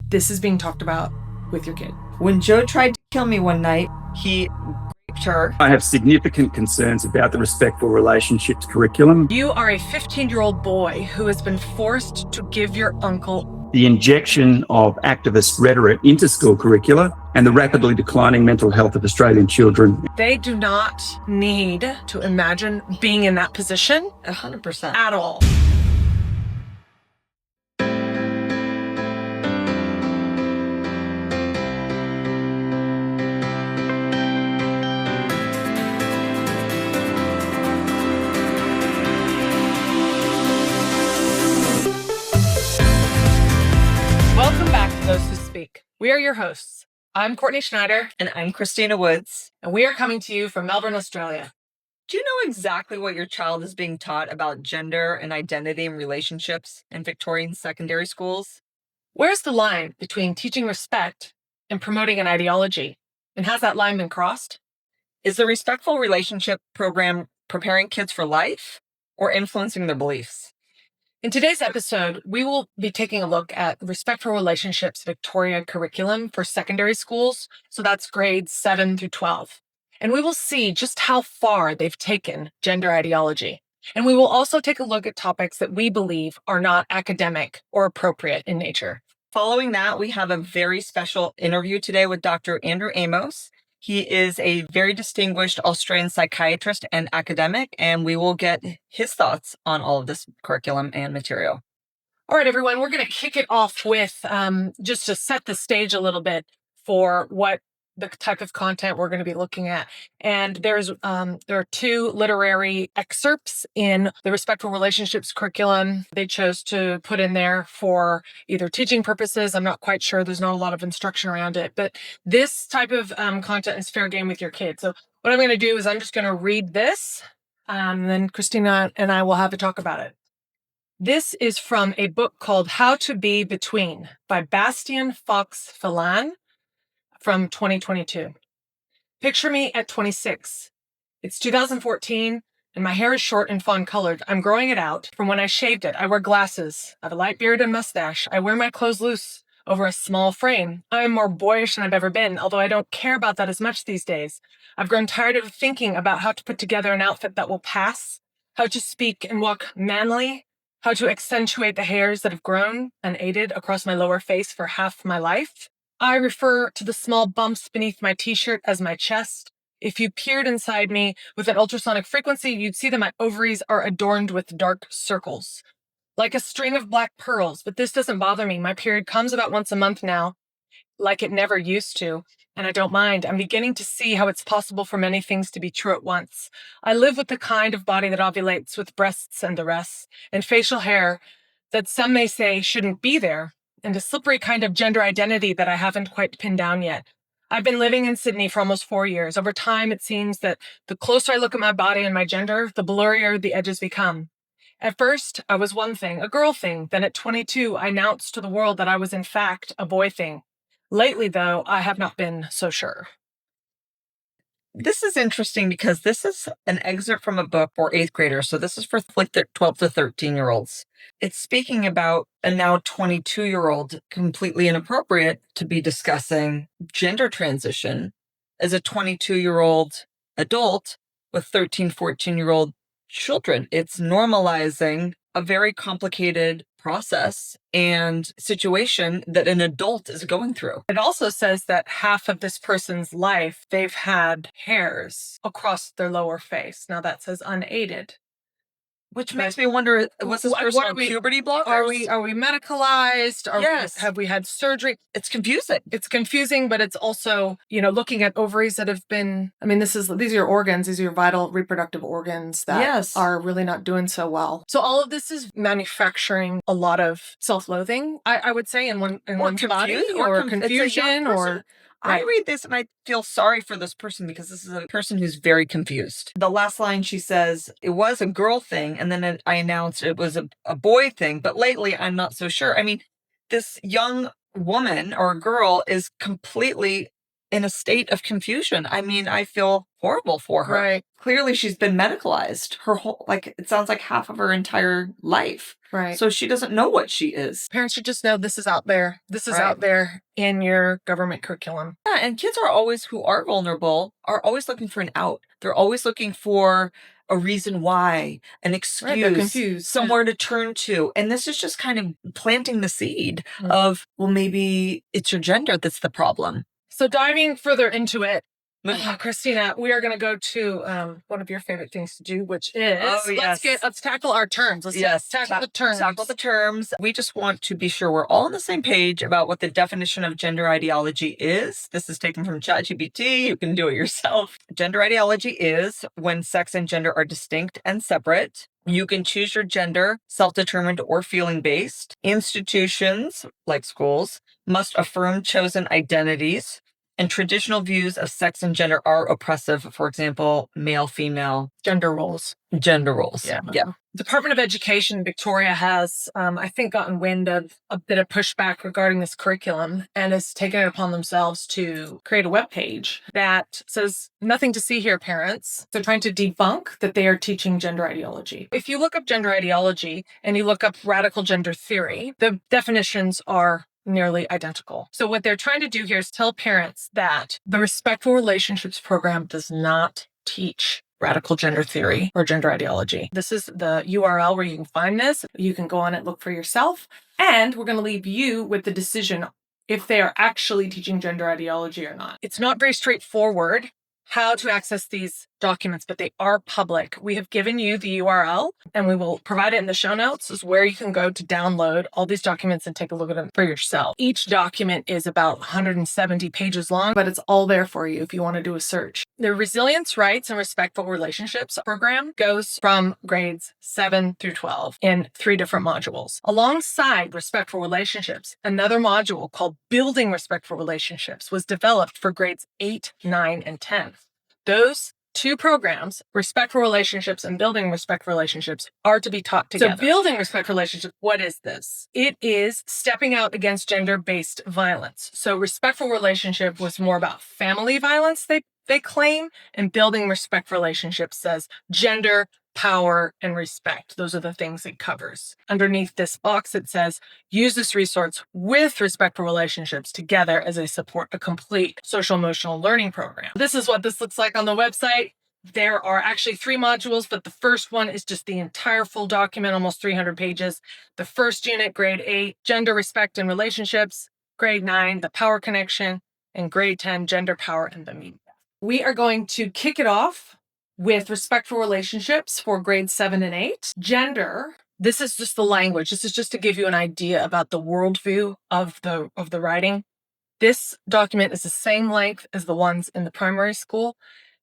this is being talked about with your kid. When Joe tried to kill me one night, he raped her. I have significant concerns about the respectful relationships curriculum. You are a 15-year-old boy who has been forced to give your uncle The injection of activist rhetoric into school curricula and the rapidly declining mental health of Australian children. They do not need to imagine being in that position 100%. at all. Welcome back to Those Who Speak. We are your hosts. I'm Courtney Schneider. And I'm Christina Woods. And we are coming to you from Melbourne, Australia. Do you know exactly what your child is being taught about gender and identity and relationships in Victorian secondary schools? Where's the line between teaching respect and promoting an ideology? And has that line been crossed? Is the Respectful Relationship program preparing kids for life or influencing their beliefs? In today's episode, we will be taking a look at the Respectful Relationships Victoria curriculum for secondary schools. So that's grades 7 through 12. And we will see just how far they've taken gender ideology. And we will also take a look at topics that we believe are not academic or appropriate in nature. Following that, we have a very special interview today with Dr. Andrew Amos. He is a very distinguished Australian psychiatrist and academic, and we will get his thoughts on all of this curriculum and material. All right, everyone, we're going to kick it off with just to set the stage a little bit for what the type of content we're going to be looking at. And there are two literary excerpts in the Respectful Relationships curriculum they chose to put in there for either teaching purposes. I'm not quite sure. There's not a lot of instruction around it. But this type of content is fair game with your kids. So what I'm going to do is I'm just going to read this. Then Christina and I will have a talk about it. This is from a book called How to Be Between by Bastian Fox-Phelan from 2022. Picture me at 26. It's 2014 and my hair is short and fawn colored. I'm growing it out from when I shaved it. I wear glasses. I have a light beard and mustache. I wear my clothes loose over a small frame. I'm more boyish than I've ever been, although I don't care about that as much these days. I've grown tired of thinking about how to put together an outfit that will pass, how to speak and walk manly, how to accentuate the hairs that have grown unaided across my lower face for half my life. I refer to the small bumps beneath my t-shirt as my chest. If you peered inside me with an ultrasonic frequency, you'd see that my ovaries are adorned with dark circles, like a string of black pearls. But this doesn't bother me. My period comes about once a month now, like it never used to, and I don't mind. I'm beginning to see how it's possible for many things to be true at once. I live with the kind of body that ovulates, with breasts and the rest, and facial hair that some may say shouldn't be there, and a slippery kind of gender identity that I haven't quite pinned down yet. I've been living in Sydney for almost 4 years. Over time, it seems that the closer I look at my body and my gender, the blurrier the edges become. At first, I was one thing, a girl thing. Then at 22, I announced to the world that I was in fact a boy thing. Lately, though, I have not been so sure. This is interesting because this is an excerpt from a book for 8th graders. So this is for like 12 to 13-year-olds. It's speaking about a now 22-year-old, completely inappropriate to be discussing gender transition as a 22-year-old adult with 13, 14-year-old children. It's normalizing a very complicated process and situation that an adult is going through. It also says that half of this person's life, they've had hairs across their lower face. Now that says unaided. Which makes me wonder, was this person on puberty blockers? Are we medicalized? Yes. Have we had surgery? It's confusing. It's confusing, but it's also, looking at ovaries that have been, these are your organs, these are your vital reproductive organs that are really not doing so well. So all of this is manufacturing a lot of self-loathing, I would say, in one's body, or confusion, or... I read this and I feel sorry for this person because this is a person who's very confused. The last line she says, it was a girl thing, and then I announced it was a boy thing, but lately I'm not so sure. This young woman or girl is completely in a state of confusion. I mean, I feel horrible for her. Right. Clearly, she's been medicalized her whole, like, it sounds like half of her entire life. Right. So she doesn't know what she is. Parents should just know this is out there. This is out there in your government curriculum. Yeah, and kids are always, who are vulnerable, are always looking for an out. They're always looking for a reason why, an excuse, Right, they're confused. somewhere to turn to. And this is just kind of planting the seed of, well, maybe it's your gender that's the problem. So diving further into it, Christina, we are going to go to one of your favorite things to do, which is let's tackle our terms. Let's tackle the terms. Tackle the terms. We just want to be sure we're all on the same page about what the definition of gender ideology is. This is taken from ChatGPT. You can do it yourself. Gender ideology is when sex and gender are distinct and separate. You can choose your gender, self-determined or feeling-based. Institutions, like schools, must affirm chosen identities. And traditional views of sex and gender are oppressive. For example, male, female. Gender roles. Yeah. Department of Education Victoria has, I think, gotten wind of a bit of pushback regarding this curriculum and has taken it upon themselves to create a webpage that says, nothing to see here, parents. They're trying to debunk that they are teaching gender ideology. If you look up gender ideology and you look up radical gender theory, the definitions are nearly identical. So what they're trying to do here is tell parents that the Respectful Relationships program does not teach radical gender theory or gender ideology. This is the URL where you can find this. You can go on it, look for yourself. And we're going to leave you with the decision if they are actually teaching gender ideology or not. It's not very straightforward how to access these documents, but they are public. We have given you the URL and we will provide it in the show notes. This is where you can go to download all these documents and take a look at them for yourself. Each document is about 170 pages long, but it's all there for you if you want to do a search. The Resilience, Rights, and Respectful Relationships program goes from grades 7 through 12 in 3 different modules. Alongside Respectful Relationships, another module called Building Respectful Relationships was developed for grades 8, 9, and 10. Those 2 programs, Respectful Relationships and Building Respectful Relationships, are to be taught together. So Building Respectful Relationships, what is this? It is stepping out against gender-based violence. So Respectful Relationship was more about family violence, they claim, and Building Respectful Relationships says gender, power, and respect. Those are the things it covers. Underneath this box, it says, use this resource with Respectful Relationships together as they support a complete social emotional learning program. This is what this looks like on the website. There are actually 3 modules, but the first one is just the entire full document, almost 300 pages. The first unit, grade 8, gender, respect, and relationships. Grade 9, the power connection. And grade 10, gender, power, and the media. We are going to kick it off with Respectful Relationships for grades 7 and 8. Gender, this is just the language. This is just to give you an idea about the worldview of the writing. This document is the same length as the ones in the primary school,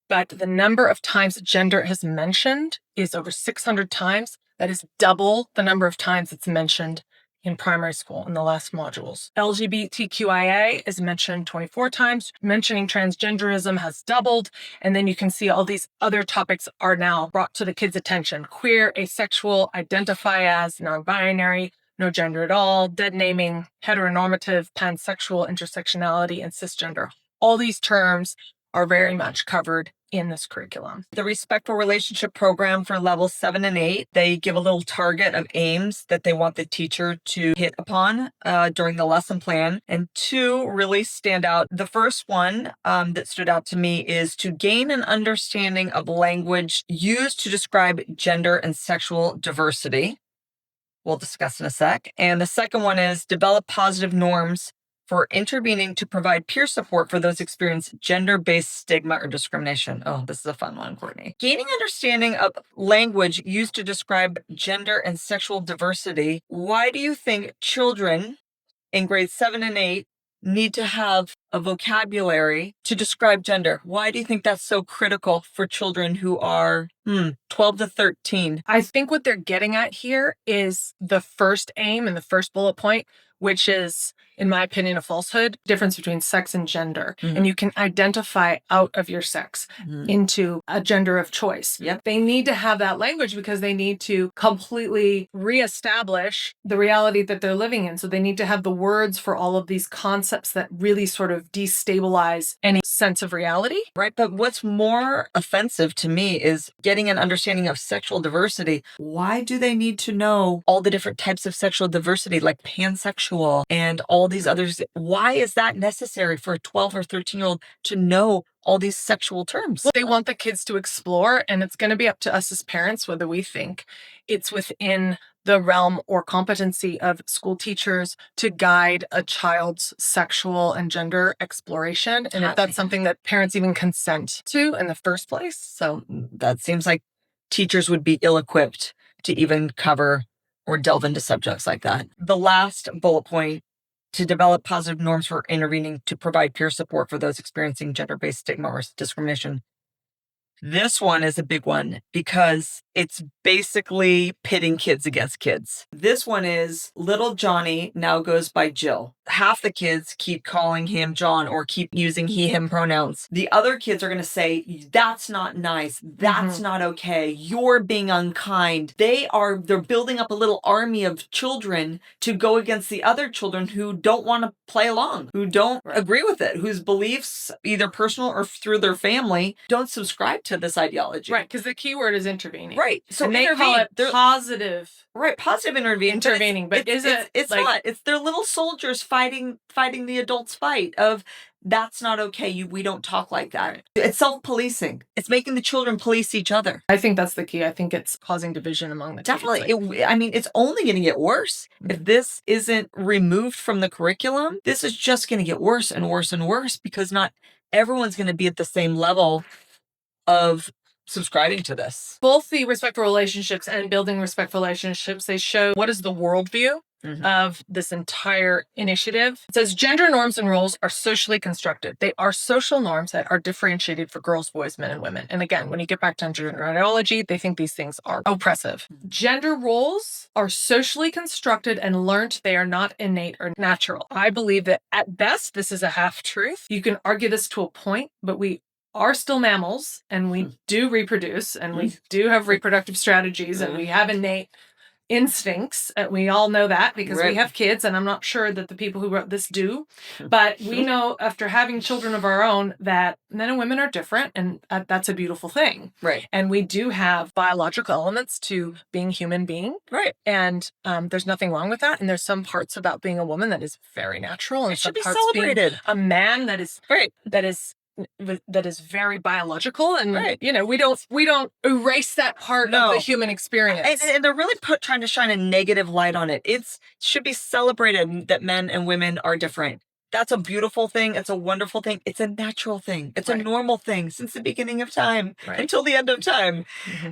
but the number of times gender is mentioned is over 600 times. That is double the number of times it's mentioned in primary school in the last modules. LGBTQIA is mentioned 24 times. Mentioning transgenderism has doubled. And then you can see all these other topics are now brought to the kids' attention. Queer, asexual, identify as, non-binary, no gender at all, dead naming, heteronormative, pansexual, intersectionality, and cisgender. All these terms are very much covered in this curriculum. The Respectful Relationship program for levels 7 and 8, they give a little target of aims that they want the teacher to hit upon during the lesson plan. And 2 really stand out. The first one that stood out to me is to gain an understanding of language used to describe gender and sexual diversity. We'll discuss in a sec. And the second one is develop positive norms for intervening to provide peer support for those experiencing gender-based stigma or discrimination. Oh, this is a fun one, Courtney. Gaining understanding of language used to describe gender and sexual diversity. Why do you think children in grades 7 and 8 need to have a vocabulary to describe gender? Why do you think that's so critical for children who are 12 to 13? I think what they're getting at here is the first aim and the first bullet point, which is, in my opinion, a falsehood, difference between sex and gender. And you can identify out of your sex into a gender of choice. Yep. They need to have that language because they need to completely reestablish the reality that they're living in. So they need to have the words for all of these concepts that really sort of destabilize any sense of reality. Right. But what's more offensive to me is getting an understanding of sexual diversity. Why do they need to know all the different types of sexual diversity, like pansexual and all these others? Why is that necessary for a 12 or 13-year-old to know all these sexual terms? Well, they want the kids to explore, and it's going to be up to us as parents whether we think it's within the realm or competency of school teachers to guide a child's sexual and gender exploration, and if that's something that parents even consent to in the first place. So that seems like teachers would be ill-equipped to even cover or delve into subjects like that. The last bullet point: to develop positive norms for intervening to provide peer support for those experiencing gender-based stigma or discrimination. This one is a big one because it's basically pitting kids against kids. This one is little Johnny now goes by Jill. Half the kids keep calling him John or keep using he, him pronouns. The other kids are going to say, that's not nice. That's not okay. You're being unkind. They're building up a little army of children to go against the other children who don't want to play along, who don't agree with it, whose beliefs, either personal or through their family, don't subscribe to this ideology. right, because the key word is intervening. Right. So and they call it positive. Right, positive intervening. But it's like, not. It's their little soldiers fighting the adults' fight of that's not okay. We don't talk like that. Right. It's self-policing. It's making the children police each other. I think that's the key. I think it's causing division among the Definitely. kids. It's only going to get worse. If this isn't removed from the curriculum, this is just going to get worse and worse and worse because not everyone's going to be at the same level of subscribing to this. Both the respectful relationships and building respectful relationships, they show what is the worldview of this entire initiative. It says gender norms and roles are socially constructed. They are social norms that are differentiated for girls, boys, men, and women. And again, when you get back to gender ideology, they think these things are oppressive. Gender roles are socially constructed and learned. They are not innate or natural. I believe that at best, this is a half-truth. You can argue this to a point, but we are still mammals and we do reproduce and we do have reproductive strategies and we have innate instincts. We all know that because we have kids, and I'm not sure that the people who wrote this do, but we know after having children of our own that men and women are different, and that's a beautiful thing. Right. And we do have biological elements to being human being. Right. And there's nothing wrong with that. And there's some parts about being a woman that is very natural, and it some should be parts celebrated. being a man that is that is very biological, and we don't erase that part of the human experience. And they're really trying to shine a negative light on it. It should be celebrated that men and women are different. That's a beautiful thing. It's a wonderful thing. It's a natural thing. It's a normal thing since the beginning of time until the end of time.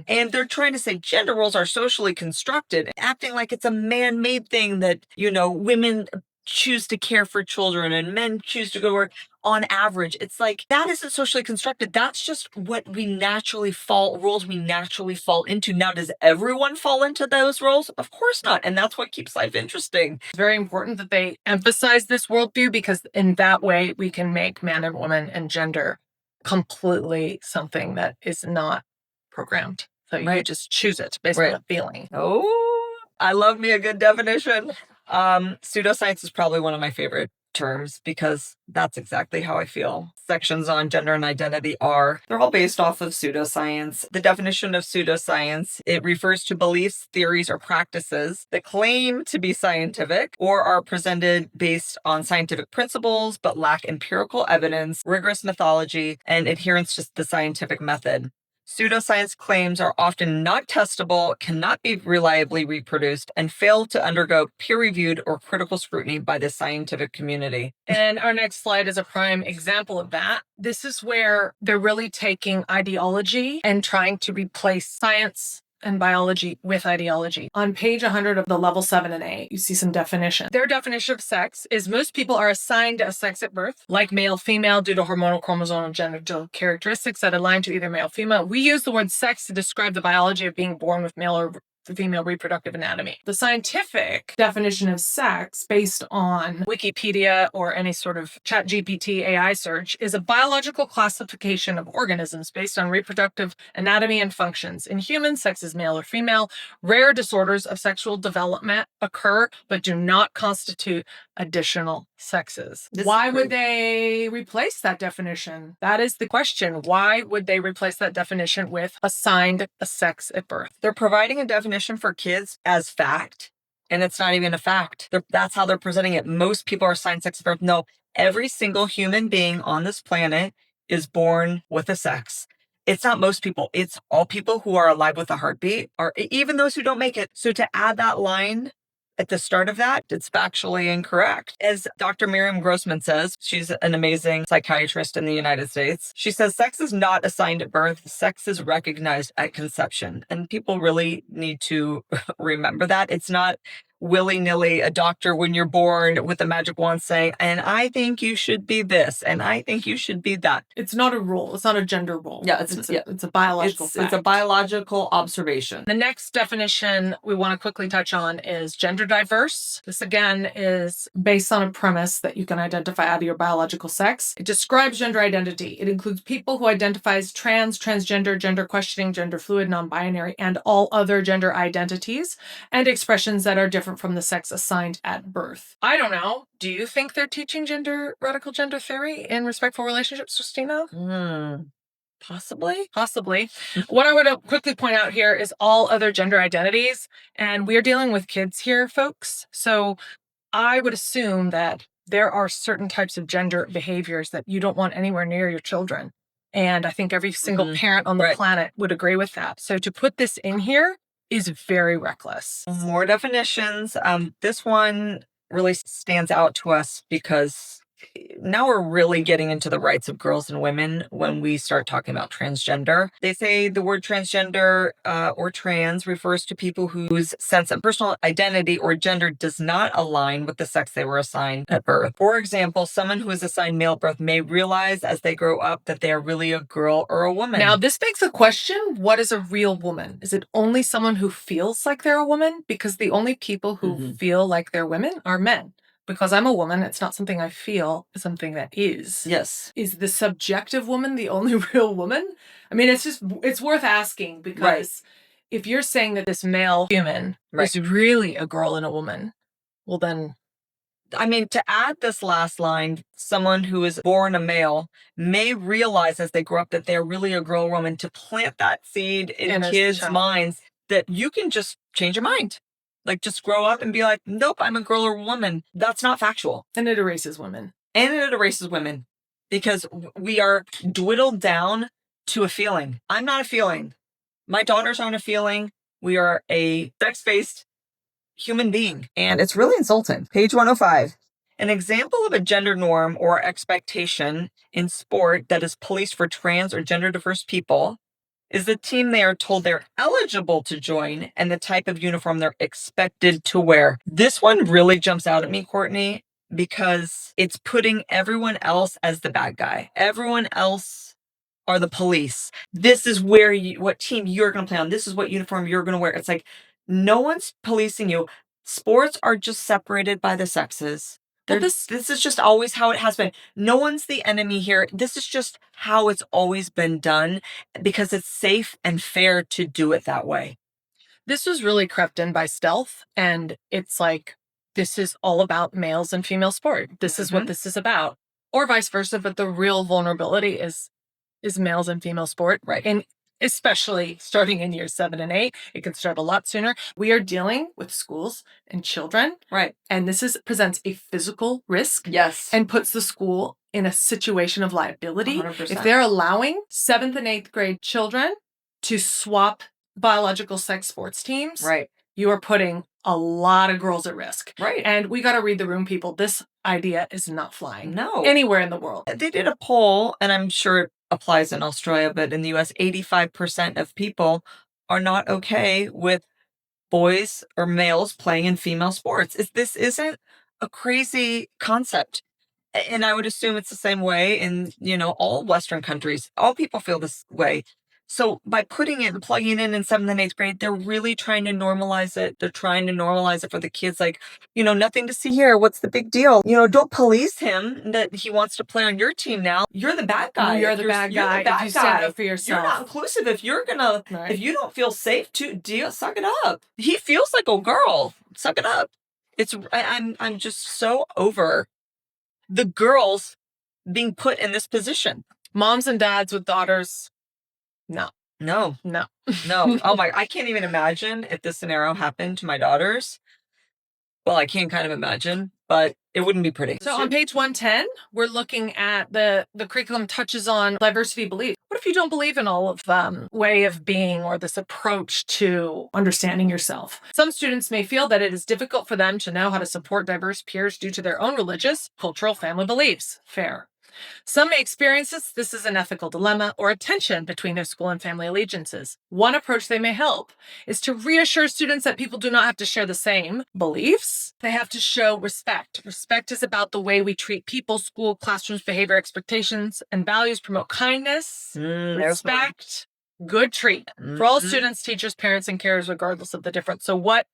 And they're trying to say gender roles are socially constructed, acting like it's a man-made thing that, women choose to care for children and men choose to go to work on average. It's like, that isn't socially constructed. That's just what roles we naturally fall into. Now, does everyone fall into those roles? Of course not. And that's what keeps life interesting. It's very important that they emphasize this worldview because in that way we can make man and woman and gender completely something that is not programmed. So you just choose it based on a feeling. Oh, I love me a good definition. Pseudoscience is probably one of my favorite terms because that's exactly how I feel. Sections on gender and identity they're all based off of pseudoscience. The definition of pseudoscience, it refers to beliefs, theories, or practices that claim to be scientific or are presented based on scientific principles but lack empirical evidence, rigorous methodology, and adherence to the scientific method. Pseudoscience claims are often not testable, cannot be reliably reproduced, and fail to undergo peer-reviewed or critical scrutiny by the scientific community. And our next slide is a prime example of that. This is where they're really taking ideology and trying to replace science and biology with ideology. On page 100 of the level 7 and 8, you see some definition. Their definition of sex is most people are assigned a sex at birth, like male, female, due to hormonal, chromosomal, genital characteristics that align to either male or female. We use the word sex to describe the biology of being born with male or the female reproductive anatomy. The scientific definition of sex, based on Wikipedia or any sort of ChatGPT AI search, is a biological classification of organisms based on reproductive anatomy and functions. In humans, sex is male or female. Rare disorders of sexual development occur, but do not constitute additional sexes. Why would they replace that definition? That is the question. Why would they replace that definition with assigned a sex at birth? They're providing a definition for kids as fact, and it's not even a fact. That's how they're presenting it. Most people are assigned sex at birth. No, every single human being on this planet is born with a sex. It's not most people. It's all people who are alive with a heartbeat, or even those who don't make it. So to add that line at the start of that, it's factually incorrect. As Dr. Miriam Grossman says, she's an amazing psychiatrist in the United States. She says sex is not assigned at birth. Sex is recognized at conception. And people really need to remember that. It's not willy-nilly a doctor when you're born with a magic wand saying, and I think you should be this, and I think you should be that. It's not a rule. It's not a gender role. Yeah, it's a biological fact. It's a biological observation. The next definition we want to quickly touch on is gender diverse. This again is based on a premise that you can identify out of your biological sex. It describes gender identity. It includes people who identify as trans, transgender, gender questioning, gender fluid, non-binary, and all other gender identities and expressions that are different from the sex assigned at birth. I don't know. Do you think they're teaching radical gender theory in respectful relationships, Christina? Possibly. What I want to quickly point out here is all other gender identities. And we are dealing with kids here, folks. So I would assume that there are certain types of gender behaviors that you don't want anywhere near your children. And I think every single parent on the planet would agree with that. So to put this in here is very reckless. More definitions. This one really stands out to us because now we're really getting into the rights of girls and women when we start talking about transgender. They say the word transgender or trans refers to people whose sense of personal identity or gender does not align with the sex they were assigned at birth. For example, someone who is assigned male at birth may realize as they grow up that they are really a girl or a woman. Now, this begs the question, what is a real woman? Is it only someone who feels like they're a woman? Because the only people who feel like they're women are men. Because I'm a woman, it's not something I feel, it's something that is. Yes. Is the subjective woman the only real woman? I mean, it's worth asking, because if you're saying that this male human is really a girl and a woman, well then... I mean, to add this last line, someone who is born a male may realize as they grow up that they're really a girl or woman, to plant that seed in kids' minds that you can just change your mind. Like, just grow up and be like, nope, I'm a girl or a woman. That's not factual. And it erases women. Because we are dwindled down to a feeling. I'm not a feeling. My daughters aren't a feeling. We are a sex-based human being. And it's really insulting. Page 105. An example of a gender norm or expectation in sport that is policed for trans or gender diverse people is the team they are told they're eligible to join and the type of uniform they're expected to wear. This one really jumps out at me, Courtney, because it's putting everyone else as the bad guy. Everyone else are the police. This is what team you're going to play on. This is what uniform you're going to wear. It's like, no one's policing you. Sports are just separated by the sexes. This is just always how it has been. No one's the enemy here. This is just how it's always been done because it's safe and fair to do it that way. This was really crept in by stealth, and it's like, this is all about males and female sport. This is what this is about. Or vice versa, but the real vulnerability is males and female sport. Right. And especially starting in years 7 and 8, it can start a lot sooner. We are dealing with schools and children. Right. And this presents a physical risk. Yes. And puts the school in a situation of liability. 100%. If they're allowing 7th and 8th grade children to swap biological sex sports teams, right, you are putting a lot of girls at risk. Right. And we got to read the room, people. This idea is not flying. No. Anywhere in the world. They did a poll, and I'm sure it applies in Australia, but in the US, 85% of people are not okay with boys or males playing in female sports. This isn't a crazy concept. And I would assume it's the same way in, all Western countries. All people feel this way. So by putting it and plugging it in 7th and 8th grade, they're really trying to normalize it. They're trying to normalize it for the kids. Like, nothing to see here. What's the big deal? Don't police him that he wants to play on your team now. You're the bad guy. You're the bad guy. If you stand up for yourself. You're not inclusive. If you're gonna, if you don't feel safe suck it up. He feels like a girl. Suck it up. I'm just so over the girls being put in this position. Moms and dads with daughters. No. Oh my, I can't even imagine if this scenario happened to my daughters. Well, I can kind of imagine, but it wouldn't be pretty. So on page 110, we're looking at the curriculum touches on diversity belief. What if you don't believe in all of way of being or this approach to understanding yourself? Some students may feel that it is difficult for them to know how to support diverse peers due to their own religious, cultural, family beliefs. Fair. Some may experience this as an ethical dilemma or a tension between their school and family allegiances. One approach they may help is to reassure students that people do not have to share the same beliefs. They have to show respect. Respect is about the way we treat people, school, classrooms, behavior, expectations, and values, promote kindness, respect, good treatment for all students, teachers, parents, and carers, regardless of the difference. So what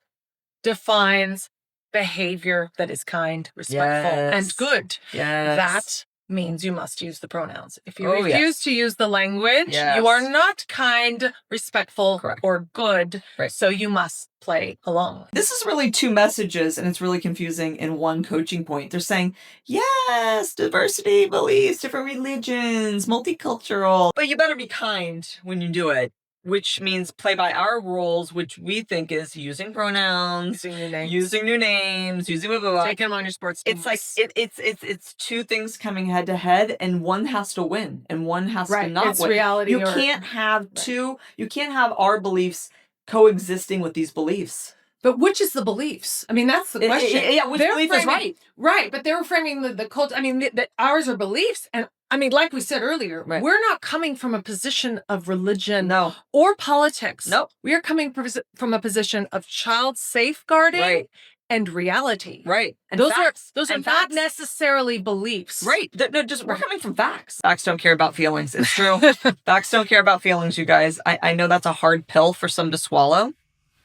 defines behavior that is kind, respectful, and good? That means you must use the pronouns. If you refuse to use the language, you are not kind, respectful, or good. Right. So you must play along. This is really two messages, and it's really confusing in one coaching point. They're saying, yes, diversity, beliefs, different religions, multicultural, but you better be kind when you do it. Which means play by our rules, which we think is using pronouns, using new names, using blah, blah, blah. Taking them on your sports teams. It's like it's two things coming head to head, and one has to win, and one has to not it's win. Reality. You can't have two. You can't have our beliefs coexisting with these beliefs. But which is the beliefs? I mean, that's the question. Which belief is right? Right, but they were framing the culture. I mean, that ours are beliefs, and I mean, like we said earlier, we're not coming from a position of religion or politics. Nope. We are coming from a position of child safeguarding and reality. Right. And those facts. are not necessarily beliefs. Right. We're coming from facts. Facts don't care about feelings. It's true. Facts don't care about feelings, you guys. I know that's a hard pill for some to swallow,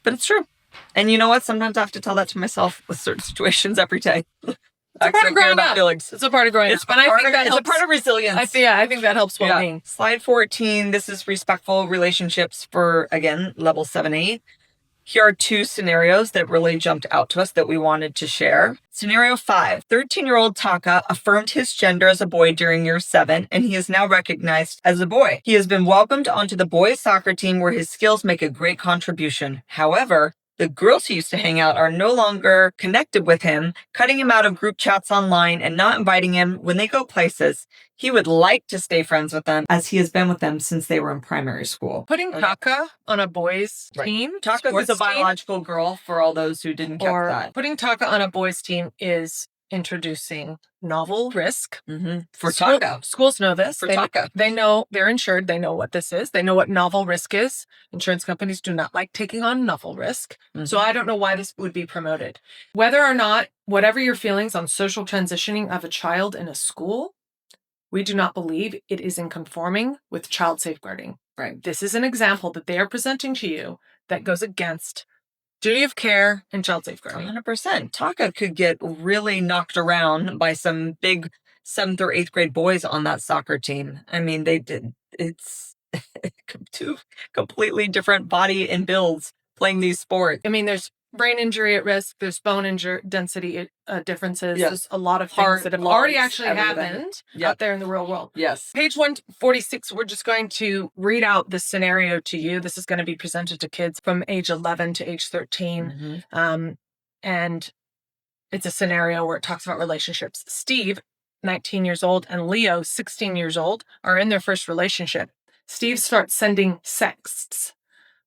but it's true. And you know what? Sometimes I have to tell that to myself with certain situations every day. It's a part of growing up. It's a part of growing up. But I think it's a part of resilience. I think that helps well-being. Slide 14. This is respectful relationships for, again, level 7-8. Here are two scenarios that really jumped out to us that we wanted to share. Scenario 5. 13-year-old Taka affirmed his gender as a boy during year 7, and he is now recognized as a boy. He has been welcomed onto the boys' soccer team where his skills make a great contribution. However, the girls he used to hang out are no longer connected with him, cutting him out of group chats online and not inviting him when they go places. He would like to stay friends with them as he has been with them since they were in primary school. Putting Taka on a boys team. Taka is a biological girl for all those who didn't get that. Putting Taka on a boys team is introducing novel risk. For Taka. Schools know this. Taka. They know they're insured. They know what this is. They know what novel risk is. Insurance companies do not like taking on novel risk. So I don't know why this would be promoted. Whether or not, whatever your feelings on social transitioning of a child in a school, we do not believe it is in conforming with child safeguarding. Right. This is an example that they are presenting to you that goes against duty of care and child safeguarding. 100%. Taka could get really knocked around by some big 7th or 8th grade boys on that soccer team. I mean, it's two completely different body and builds playing these sports. I mean, there's brain injury at risk. There's bone injury density differences. There's a lot of things that have already actually happened out there in the real world. Yes. Page 146, we're just going to read out this scenario to you. This is going to be presented to kids from age 11 to age 13. And it's a scenario where it talks about relationships. Steve, 19 years old, and Leo, 16 years old, are in their first relationship. Steve starts sending sexts.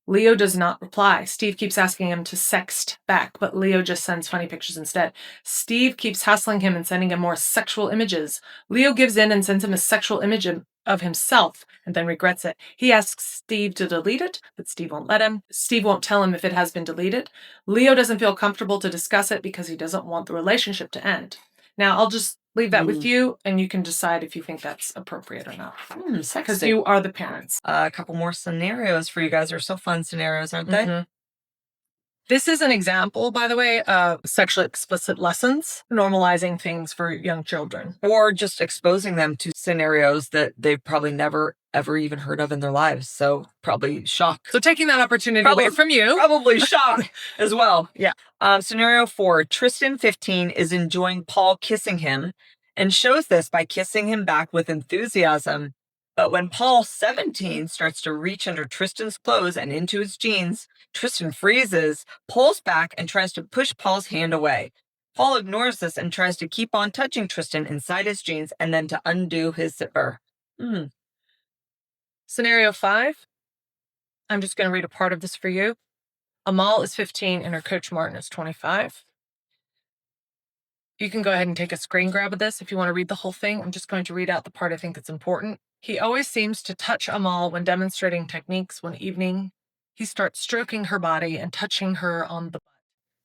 Leo does not reply. Steve keeps asking him to sext back, but Leo just sends funny pictures instead. Steve keeps hassling him and sending him more sexual images. Leo gives in and sends him a sexual image of himself and then regrets it. He asks Steve to delete it, but Steve won't let him. Steve won't tell him if it has been deleted. Leo doesn't feel comfortable to discuss it because he doesn't want the relationship to end. Now, I'll just leave that with you, and you can decide if you think that's appropriate or not. Because Sexting. you are the parents. A couple more scenarios for you guys. They're so fun scenarios, aren't they? Mhm. This is an example, by the way, of sexually explicit lessons, normalizing things for young children. Or just exposing them to scenarios that they've probably never, ever even heard of in their lives. So probably shock. So taking that opportunity away from you. Probably shock as well. Yeah. Scenario 4, Tristan, 15, is enjoying Paul kissing him and shows this by kissing him back with enthusiasm. But when Paul, 17, starts to reach under Tristan's clothes and into his jeans, Tristan freezes, pulls back, and tries to push Paul's hand away. Paul ignores this and tries to keep on touching Tristan inside his jeans and then to undo his zipper. Scenario 5. I'm just going to read a part of this for you. Amal is 15 and her coach Martin is 25. You can go ahead and take a screen grab of this if you want to read the whole thing. I'm just going to read out the part I think that's important. He always seems to touch Amal when demonstrating techniques. One evening, he starts stroking her body and touching her on the butt,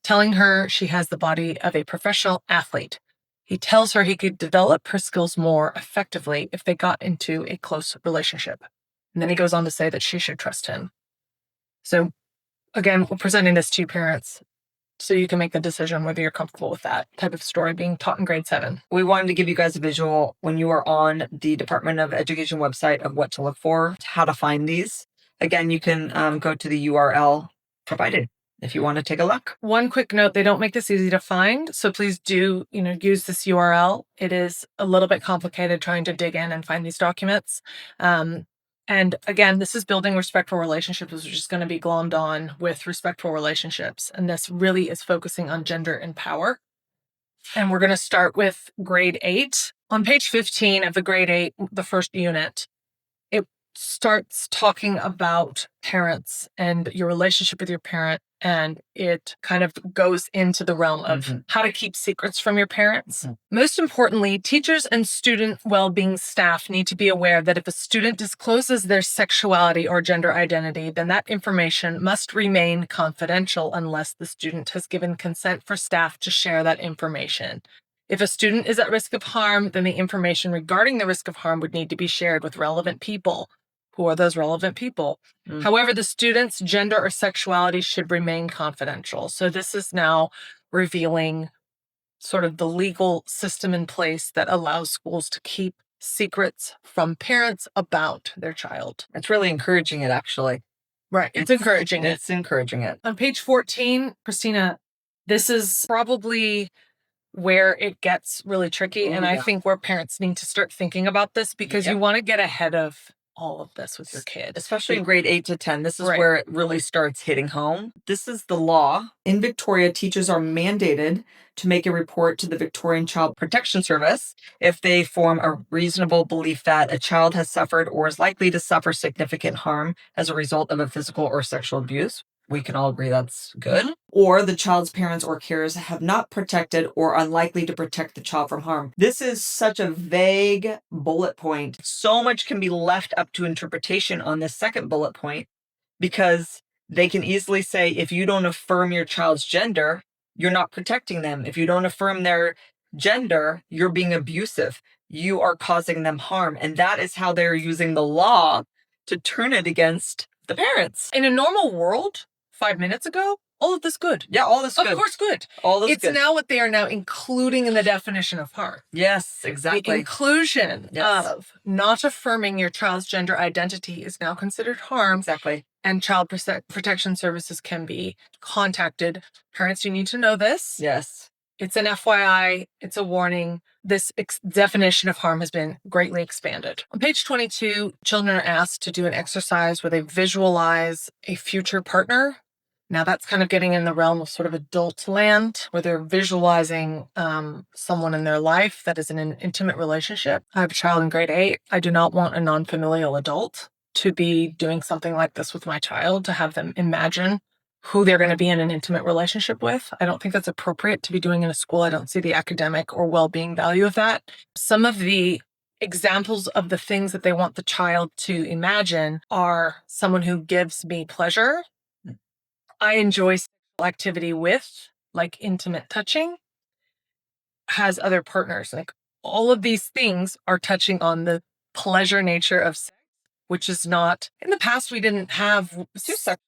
telling her she has the body of a professional athlete. He tells her he could develop her skills more effectively if they got into a close relationship. And then he goes on to say that she should trust him. So again, we're presenting this to you parents so you can make the decision whether you're comfortable with that type of story being taught in grade 7. We wanted to give you guys a visual when you are on the Department of Education website of what to look for, how to find these. Again, you can go to the URL provided if you want to take a look. One quick note, they don't make this easy to find, so please do, use this URL. It is a little bit complicated trying to dig in and find these documents. And again, this is building respectful relationships, which is going to be glommed on with respectful relationships. And this really is focusing on gender and power. And we're going to start with grade 8. On page 15 of the grade 8, the first unit, it starts talking about parents and your relationship with your parent. And it kind of goes into the realm of how to keep secrets from your parents. Most importantly, teachers and student well-being staff need to be aware that if a student discloses their sexuality or gender identity, then that information must remain confidential unless the student has given consent for staff to share that information. If a student is at risk of harm, then the information regarding the risk of harm would need to be shared with relevant people. Who are those relevant people? However, the student's gender or sexuality should remain confidential. So this is now revealing sort of the legal system in place that allows schools to keep secrets from parents about their child. It's really encouraging it, actually. Right. It's encouraging it. It's encouraging it. On page 14, Christina, this is probably where it gets really tricky. And I think where parents need to start thinking about this because you want to get ahead of all of this with your kid. Especially in grade 8 to 10. This is where it really starts hitting home. This is the law. In Victoria, teachers are mandated to make a report to the Victorian Child Protection Service if they form a reasonable belief that a child has suffered or is likely to suffer significant harm as a result of a physical or sexual abuse. We can all agree that's good. Or the child's parents or carers have not protected or are unlikely to protect the child from harm. This is such a vague bullet point. So much can be left up to interpretation on this second bullet point because they can easily say, if you don't affirm your child's gender, you're not protecting them. If you don't affirm their gender, you're being abusive. You are causing them harm. And that is how they're using the law to turn it against the parents. In a normal world, 5 minutes ago, all of this good. Yeah, all this good. Of course, good. All this it's good. now what they are now including in the definition of harm. Yes, exactly. The inclusion of not affirming your child's gender identity is now considered harm. Exactly. And child protection services can be contacted. Parents, you need to know this. Yes. It's an FYI. It's a warning. This definition of harm has been greatly expanded. On page 22, children are asked to do an exercise where they visualize a future partner. Now that's kind of getting in the realm of sort of adult land where they're visualizing someone in their life that is in an intimate relationship. I have a child in grade 8. I do not want a non-familial adult to be doing something like this with my child, to have them imagine who they're going to be in an intimate relationship with. I don't think that's appropriate to be doing in a school. I don't see the academic or well-being value of that. Some of the examples of the things that they want the child to imagine are someone who gives me pleasure. I enjoy sexual activity with, like intimate touching, has other partners. Like all of these things are touching on the pleasure nature of sex, which is not, in the past, we didn't have sex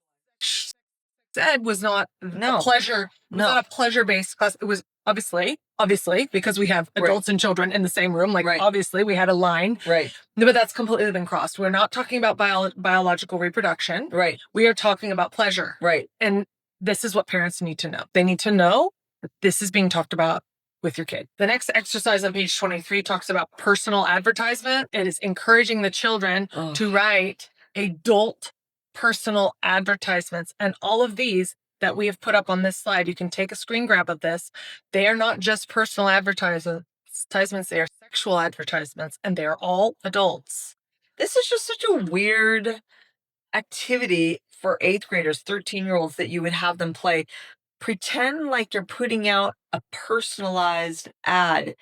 ed was not a pleasure. It was not a pleasure-based class. It was obviously, because we have adults and children in the same room. Like, obviously, we had a line. Right. But that's completely been crossed. We're not talking about biological reproduction. Right. We are talking about pleasure. Right. And this is what parents need to know. They need to know that this is being talked about with your kid. The next exercise on page 23 talks about personal advertisement. It is encouraging the children to write adult personal advertisements. And all of these that we have put up on this slide, you can take a screen grab of this. They are not just personal advertisements, they are sexual advertisements, and they are all adults. This is just such a weird activity for 8th graders, 13-year-olds, that you would have them play. Pretend like you're putting out a personalized ad.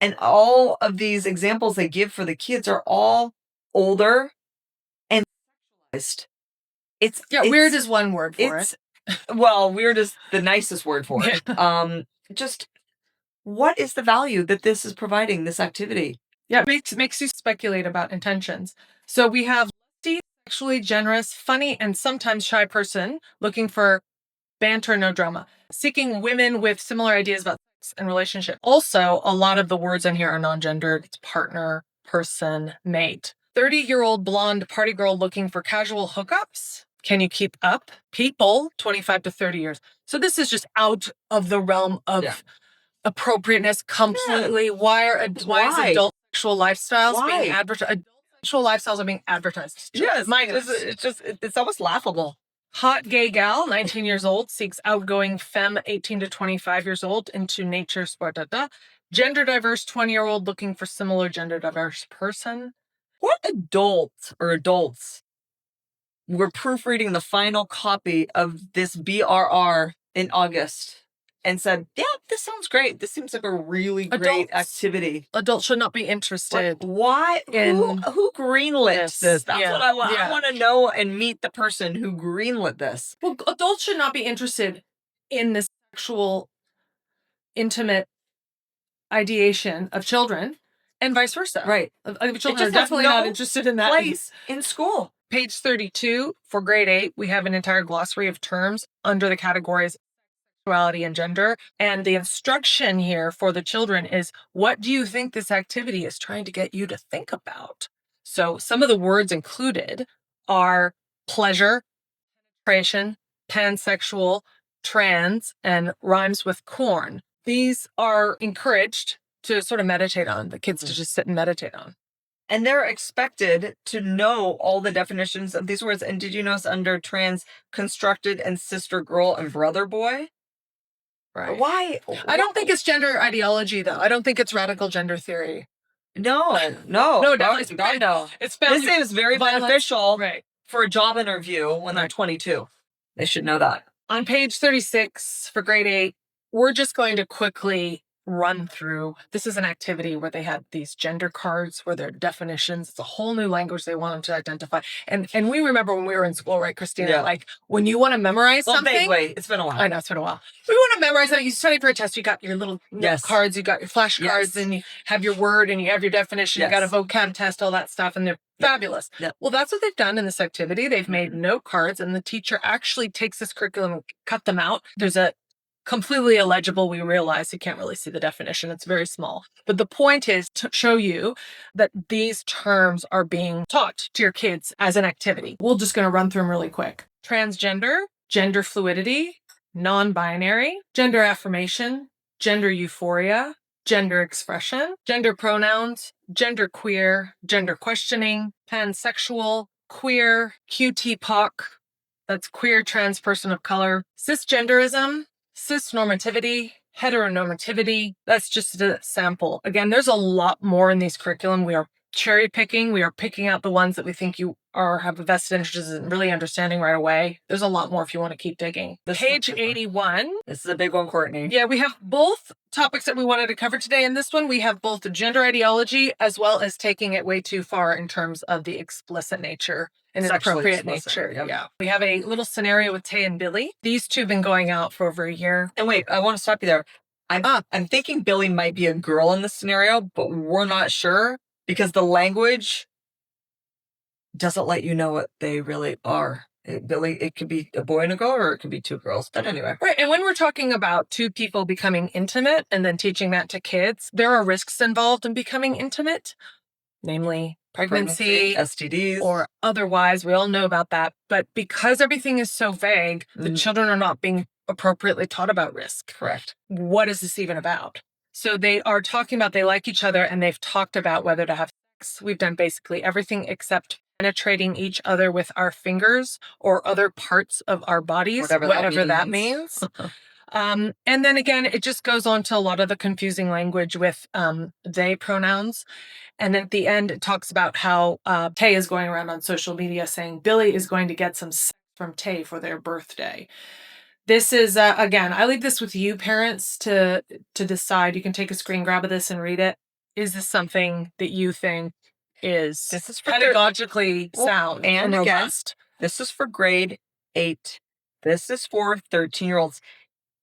And all of these examples they give for the kids are all older and sexualized. It's weird is one word for it. Well, weird is the nicest word for it. Just what is the value that this is providing, this activity? Yeah, it makes you speculate about intentions. So we have sexually generous, funny, and sometimes shy person looking for banter, no drama, seeking women with similar ideas about sex and relationship. Also, a lot of the words in here are non-gendered. It's partner, person, mate. 30-year-old blonde party girl looking for casual hookups. Can you keep up? People, 25 to 30 years. So this is just out of the realm of appropriateness completely. Why is adult sexual lifestyles being advertised? Adult sexual lifestyles are being advertised. Yes, it's almost laughable. Hot gay gal, 19 years old, seeks outgoing femme, 18 to 25 years old, into nature, sport, Gender diverse, 20-year-old looking for similar gender diverse person. What adults were proofreading the final copy of this BRR in August and said, yeah, this sounds great. This seems like a really great activity. Adults should not be interested. Why? Who greenlit this? That's what I want. I want to know and meet the person who greenlit this. Well, adults should not be interested in this sexual, intimate ideation of children and vice versa. Right. Children are definitely not interested in that. Place in school. Page 32 for grade 8, we have an entire glossary of terms under the categories sexuality and gender. And the instruction here for the children is, what do you think this activity is trying to get you to think about? So some of the words included are pleasure, penetration, pansexual, trans, and rhymes with corn. These are encouraged to sort of meditate on, the kids to just sit and meditate on. And they're expected to know all the definitions of these words. And did you notice under trans, constructed and sister girl and brother boy? Right. Why? I don't think it's gender ideology, though. I don't think it's radical gender theory. No, definitely. God, no. This is very beneficial for a job interview when they're 22. They should know that. On page 36 for grade 8, we're just going to quickly run through. This is an activity where they had these gender cards where their definitions, it's a whole new language they wanted to identify. And we remember when we were in school, right, Christina? Yeah. Like when you want to memorize something. Wait, it's been a while. I know, it's been a while. We want to memorize that. You study for a test, you got your little cards, you got your flashcards, and you have your word and you have your definition, you got a vocab test, all that stuff, and they're fabulous. Yep. Well, that's what they've done in this activity. They've made note cards, and the teacher actually takes this curriculum and cut them out. There's a completely illegible. We realize you can't really see the definition. It's very small. But the point is to show you that these terms are being taught to your kids as an activity. We're just going to run through them really quick. Transgender, gender fluidity, non-binary, gender affirmation, gender euphoria, gender expression, gender pronouns, gender queer, gender questioning, pansexual, queer, QT-POC, that's queer trans person of color, cisgenderism, cisnormativity, heteronormativity. That's just a sample. Again, there's a lot more in these curriculum. We are cherry picking. We are picking out the ones that we think you have a vested interest in really understanding right away. There's a lot more if you want to keep digging. Page 81. This is a big one, Courtney. Yeah, we have both topics that we wanted to cover today. In this one, we have both the gender ideology as well as taking it way too far in terms of the explicit nature and inappropriate nature. Yep. Yeah. We have a little scenario with Tay and Billy. These two have been going out for over a year. And wait, I want to stop you there. I'm thinking Billy might be a girl in this scenario, but we're not sure because the language doesn't let you know what they really are. It could be a boy and a girl, or it could be two girls. But anyway. Right. And when we're talking about two people becoming intimate and then teaching that to kids, there are risks involved in becoming intimate, namely pregnancy, STDs, or otherwise. We all know about that. But because everything is so vague, the children are not being appropriately taught about risk. Correct. What is this even about? So they are talking about they like each other and they've talked about whether to have sex. We've done basically everything except penetrating each other with our fingers or other parts of our bodies, whatever that means. And then again, it just goes on to a lot of the confusing language with they pronouns. And then at the end, it talks about how Tay is going around on social media saying Billy is going to get some sex from Tay for their birthday. This is, again, I leave this with you parents to decide. You can take a screen grab of this and read it. Is this something that you think is pedagogically sound and robust? This is for grade 8. This is for 13-year-olds.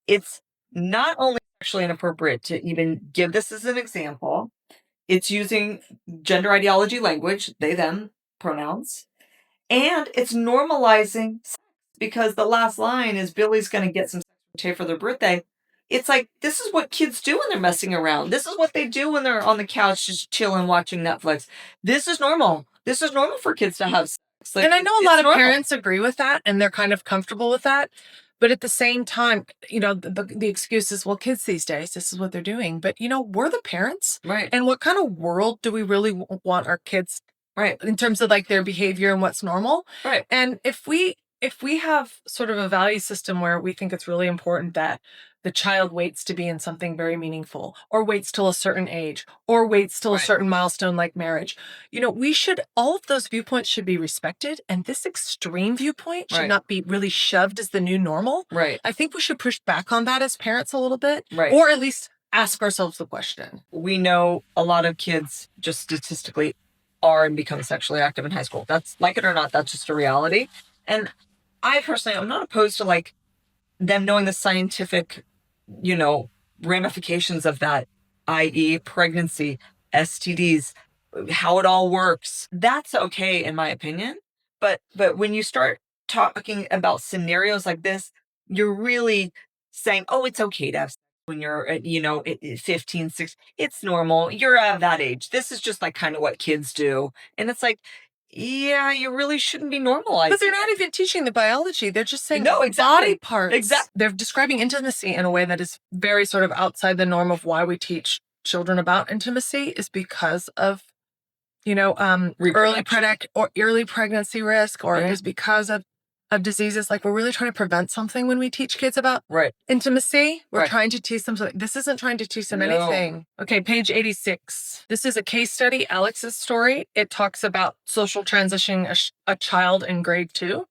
It's not only sexually inappropriate to even give this as an example, it's using gender ideology language, they, them, pronouns, and it's normalizing sex because the last line is Billy's going to get some sex for their birthday. It's like, this is what kids do when they're messing around. This is what they do when they're on the couch just chilling, watching Netflix. This is normal. This is normal for kids to have sex. Like, and I know a lot of parents agree with that and they're kind of comfortable with that. But at the same time, the excuse is, well, kids these days, this is what they're doing. But, we're the parents. Right. And what kind of world do we really want our kids, right, in terms of like their behavior and what's normal? Right. And if we have sort of a value system where we think it's really important that the child waits to be in something very meaningful, or waits till a certain age, or waits till a certain milestone like marriage, all of those viewpoints should be respected. And this extreme viewpoint should not be really shoved as the new normal. Right. I think we should push back on that as parents a little bit, right, or at least ask ourselves the question. We know a lot of kids just statistically are and become sexually active in high school. That's, like it or not, that's just a reality. And I personally, I'm not opposed to like them knowing the scientific, ramifications of that, i.e. pregnancy, STDs, how it all works. That's okay in my opinion. But when you start talking about scenarios like this, you're really saying, oh, it's okay to have sex when you're, 15, 16. It's normal. You're at that age. This is just like kind of what kids do. And it's like, yeah, you really shouldn't be normalizing. But they're not even teaching the biology. They're just saying exactly. Body parts. Exactly. They're describing intimacy in a way that is very sort of outside the norm of why we teach children about intimacy is because of, early pregnancy risk, or is because of diseases. Like, we're really trying to prevent something when we teach kids about intimacy. We're trying to teach them something. This isn't trying to teach them anything. Okay, page 86. This is a case study, Alex's story. It talks about social transitioning a child in grade 2.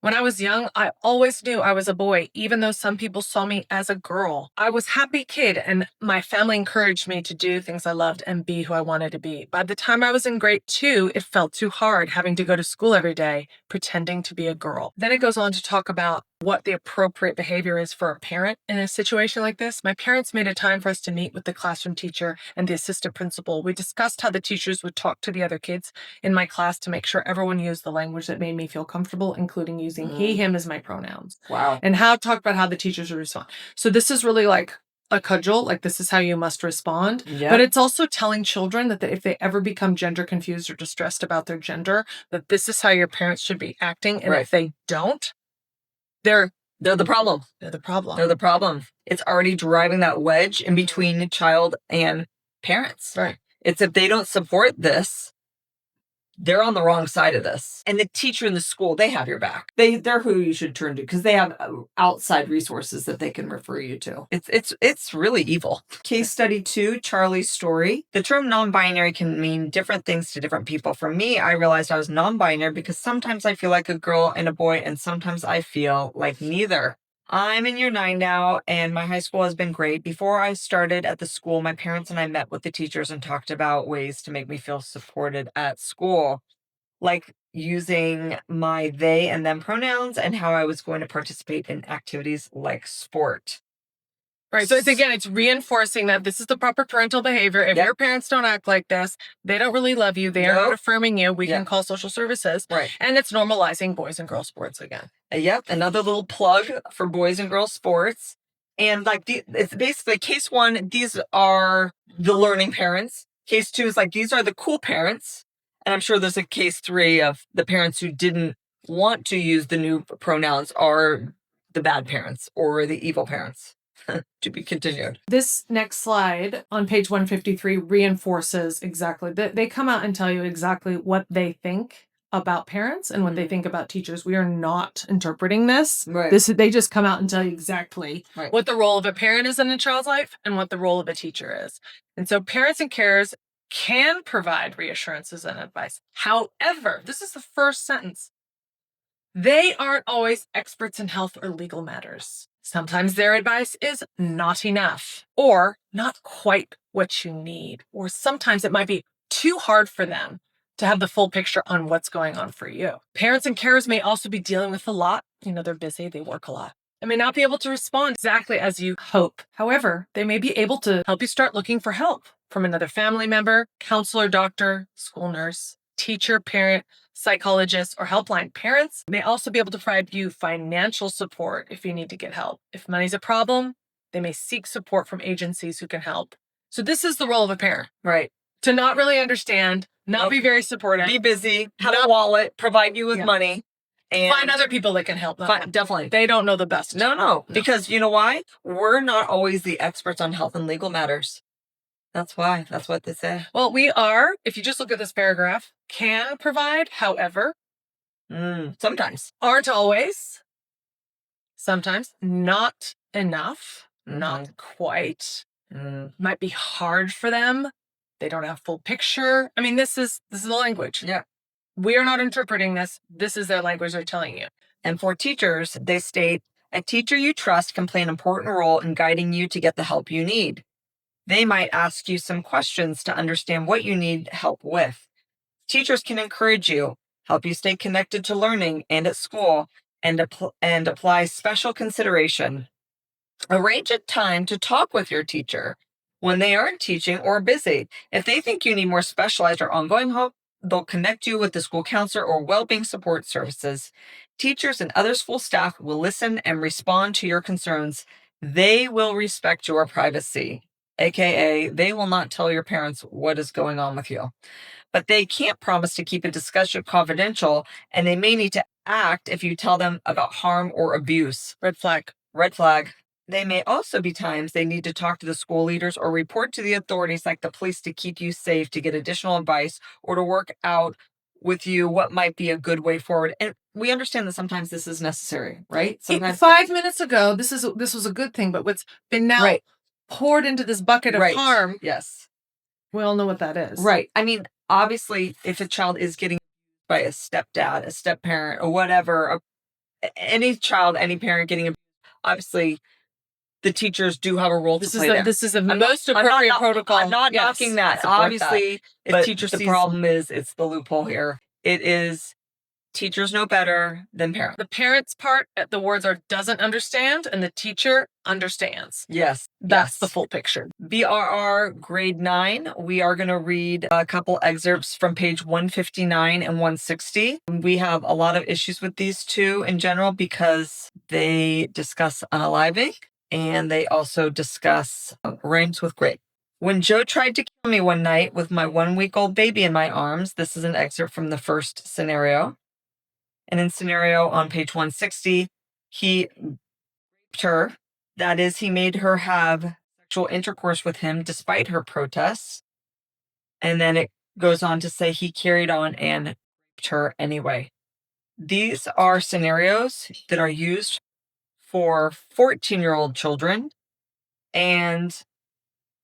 When I was young, I always knew I was a boy, even though some people saw me as a girl. I was a happy kid, and my family encouraged me to do things I loved and be who I wanted to be. By the time I was in grade 2, it felt too hard having to go to school every day, pretending to be a girl. Then it goes on to talk about what the appropriate behavior is for a parent in a situation like this. My parents made a time for us to meet with the classroom teacher and the assistant principal. We discussed how the teachers would talk to the other kids in my class to make sure everyone used the language that made me feel comfortable, including using he, him as my pronouns. Wow. And how talk about how the teachers would respond. So this is really like a cudgel, like this is how you must respond. Yep. But it's also telling children that if they ever become gender confused or distressed about their gender, that this is how your parents should be acting. And if they don't, they're the problem. They're the problem. They're the problem. It's already driving that wedge in between child and parents. Right. It's if they don't support this, they're on the wrong side of this. And the teacher in the school, they have your back. They're who you should turn to because they have outside resources that they can refer you to. It's really evil. Case study 2, Charlie's story. The term non-binary can mean different things to different people. For me, I realized I was non-binary because sometimes I feel like a girl and a boy, and sometimes I feel like neither. I'm in year 9 now, and my high school has been great. Before I started at the school, my parents and I met with the teachers and talked about ways to make me feel supported at school, like using my they and them pronouns and how I was going to participate in activities like sport. Right. So it's reinforcing that this is the proper parental behavior. If your parents don't act like this, they don't really love you. They are not affirming you. We can call social services. Right. And it's normalizing boys and girls sports again. Yep. Another little plug for boys and girls sports. And like it's basically case 1, these are the learning parents. Case 2 is like, these are the cool parents. And I'm sure there's a case 3 of the parents who didn't want to use the new pronouns are the bad parents or the evil parents. To be continued. This next slide on page 153 reinforces exactly that. They come out and tell you exactly what they think about parents and what they think about teachers. We are not interpreting this. Right. They just come out and tell you exactly what the role of a parent is in a child's life and what the role of a teacher is. And so parents and carers can provide reassurances and advice. However, this is the first sentence. They aren't always experts in health or legal matters. Sometimes their advice is not enough or not quite what you need. Or sometimes it might be too hard for them to have the full picture on what's going on for you. Parents and carers may also be dealing with a lot. They're busy, they work a lot. They may not be able to respond exactly as you hope. However, they may be able to help you start looking for help from another family member, counselor, doctor, school nurse, teacher, parent, psychologist, or helpline. Parents may also be able to provide you financial support if you need to get help. If money's a problem, they may seek support from agencies who can help. So this is the role of a parent. Right. To not really understand, not be very supportive. Be busy, have a wallet, provide you with money. And find other people that can help them. Definitely. They don't know the best. No. Because you know why? We're not always the experts on health and legal matters. That's why. That's what they say. Well, we are, if you just look at this paragraph, can provide, however. Sometimes. Aren't always. Sometimes. Not enough. Not quite. Might be hard for them. They don't have full picture. This is the language. Yeah. We are not interpreting this. This is their language they're telling you. And for teachers, they state, a teacher you trust can play an important role in guiding you to get the help you need. They might ask you some questions to understand what you need help with. Teachers can encourage you, help you stay connected to learning and at school, and apply special consideration. Arrange a time to talk with your teacher when they aren't teaching or busy. If they think you need more specialized or ongoing help, they'll connect you with the school counselor or well-being support services. Teachers and other school staff will listen and respond to your concerns. They will respect your privacy. AKA, they will not tell your parents what is going on with you. But they can't promise to keep a discussion confidential, and they may need to act if you tell them about harm or abuse. Red flag. Red flag. They may also be times they need to talk to the school leaders or report to the authorities like the police to keep you safe, to get additional advice, or to work out with you what might be a good way forward. And we understand that sometimes this is necessary, right? Sometimes 5 minutes ago, this was a good thing, but what's been now poured into this bucket of harm. Yes. We all know what that is. Right. Obviously, if a child is getting by a stepdad, a step-parent, or whatever, any child, any parent getting abused, obviously, the teachers do have a role to play there. This is the most appropriate protocol. I'm not knocking that. Obviously, if teachers see the problem is, it's the loophole here. It is teachers know better than parents. The parents part, the words are doesn't understand, and the teacher understands. Yes. That's the full picture. BRR grade 9, we are going to read a couple excerpts from page 159 and 160. We have a lot of issues with these two in general because they discuss unaliving and they also discuss rhymes with grape. When Joe tried to kill me one night with my 1-week-old baby in my arms, this is an excerpt from the first scenario. And in scenario on page 160, he raped her. That is, he made her have sexual intercourse with him despite her protests. And then it goes on to say he carried on and raped her anyway. These are scenarios that are used for 14-year-old children. And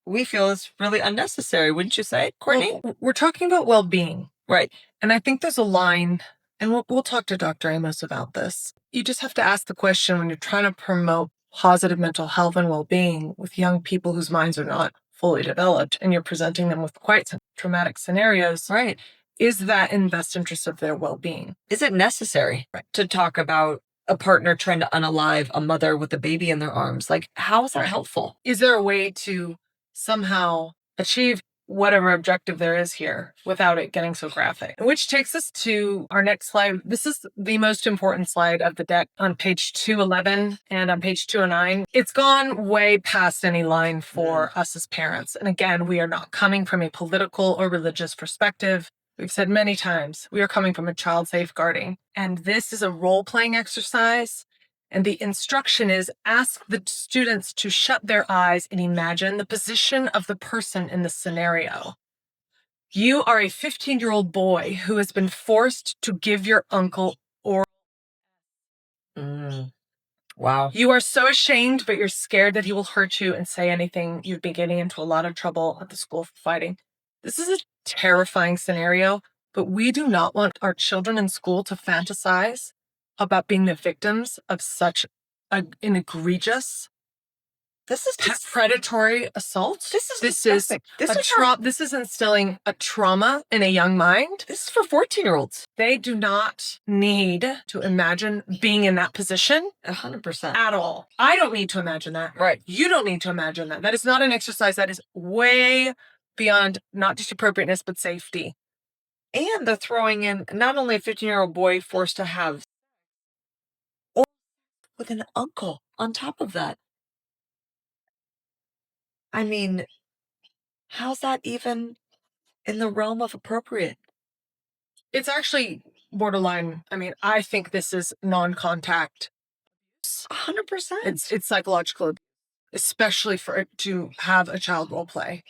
we feel it's really unnecessary, wouldn't you say, Courtney? Well, we're talking about well-being. Right. And I think there's a line, and we'll talk to Dr. Amos about this. You just have to ask the question when you're trying to promote positive mental health and well-being with young people whose minds are not fully developed, and you're presenting them with quite some traumatic scenarios. Right. Is that in best interest of their well-being? Is it necessary to talk about a partner trying to unalive a mother with a baby in their arms. Like, how is that helpful? Is there a way to somehow achieve whatever objective there is here without it getting so graphic? Which takes us to our next slide. This is the most important slide of the deck on page 211 and on page 209. It's gone way past any line for us as parents. And again, we are not coming from a political or religious perspective. We've said many times, we are coming from a child safeguarding. And this is a role-playing exercise. And the instruction is ask the students to shut their eyes and imagine the position of the person in the scenario. You are a 15-year-old boy who has been forced to give your uncle oral. Wow. You are so ashamed, but you're scared that he will hurt you and say anything. You've been getting into a lot of trouble at the school for fighting. This is a terrifying scenario, but we do not want our children in school to fantasize about being the victims of such an egregious, This is predatory assault. This is instilling a trauma in a young mind. This is for 14-year-olds. They do not need to imagine being in that position 100%. at all. I don't need to imagine that. Right. You don't need to imagine that. That is not an exercise that is way beyond not just appropriateness, but safety. And they're throwing in not only a 15-year-old boy forced to have with an uncle on top of that. I mean, how's that even in the realm of appropriate? It's actually borderline. I mean, I think this is non-contact. 100%. It's psychological, especially for it to have a child role play.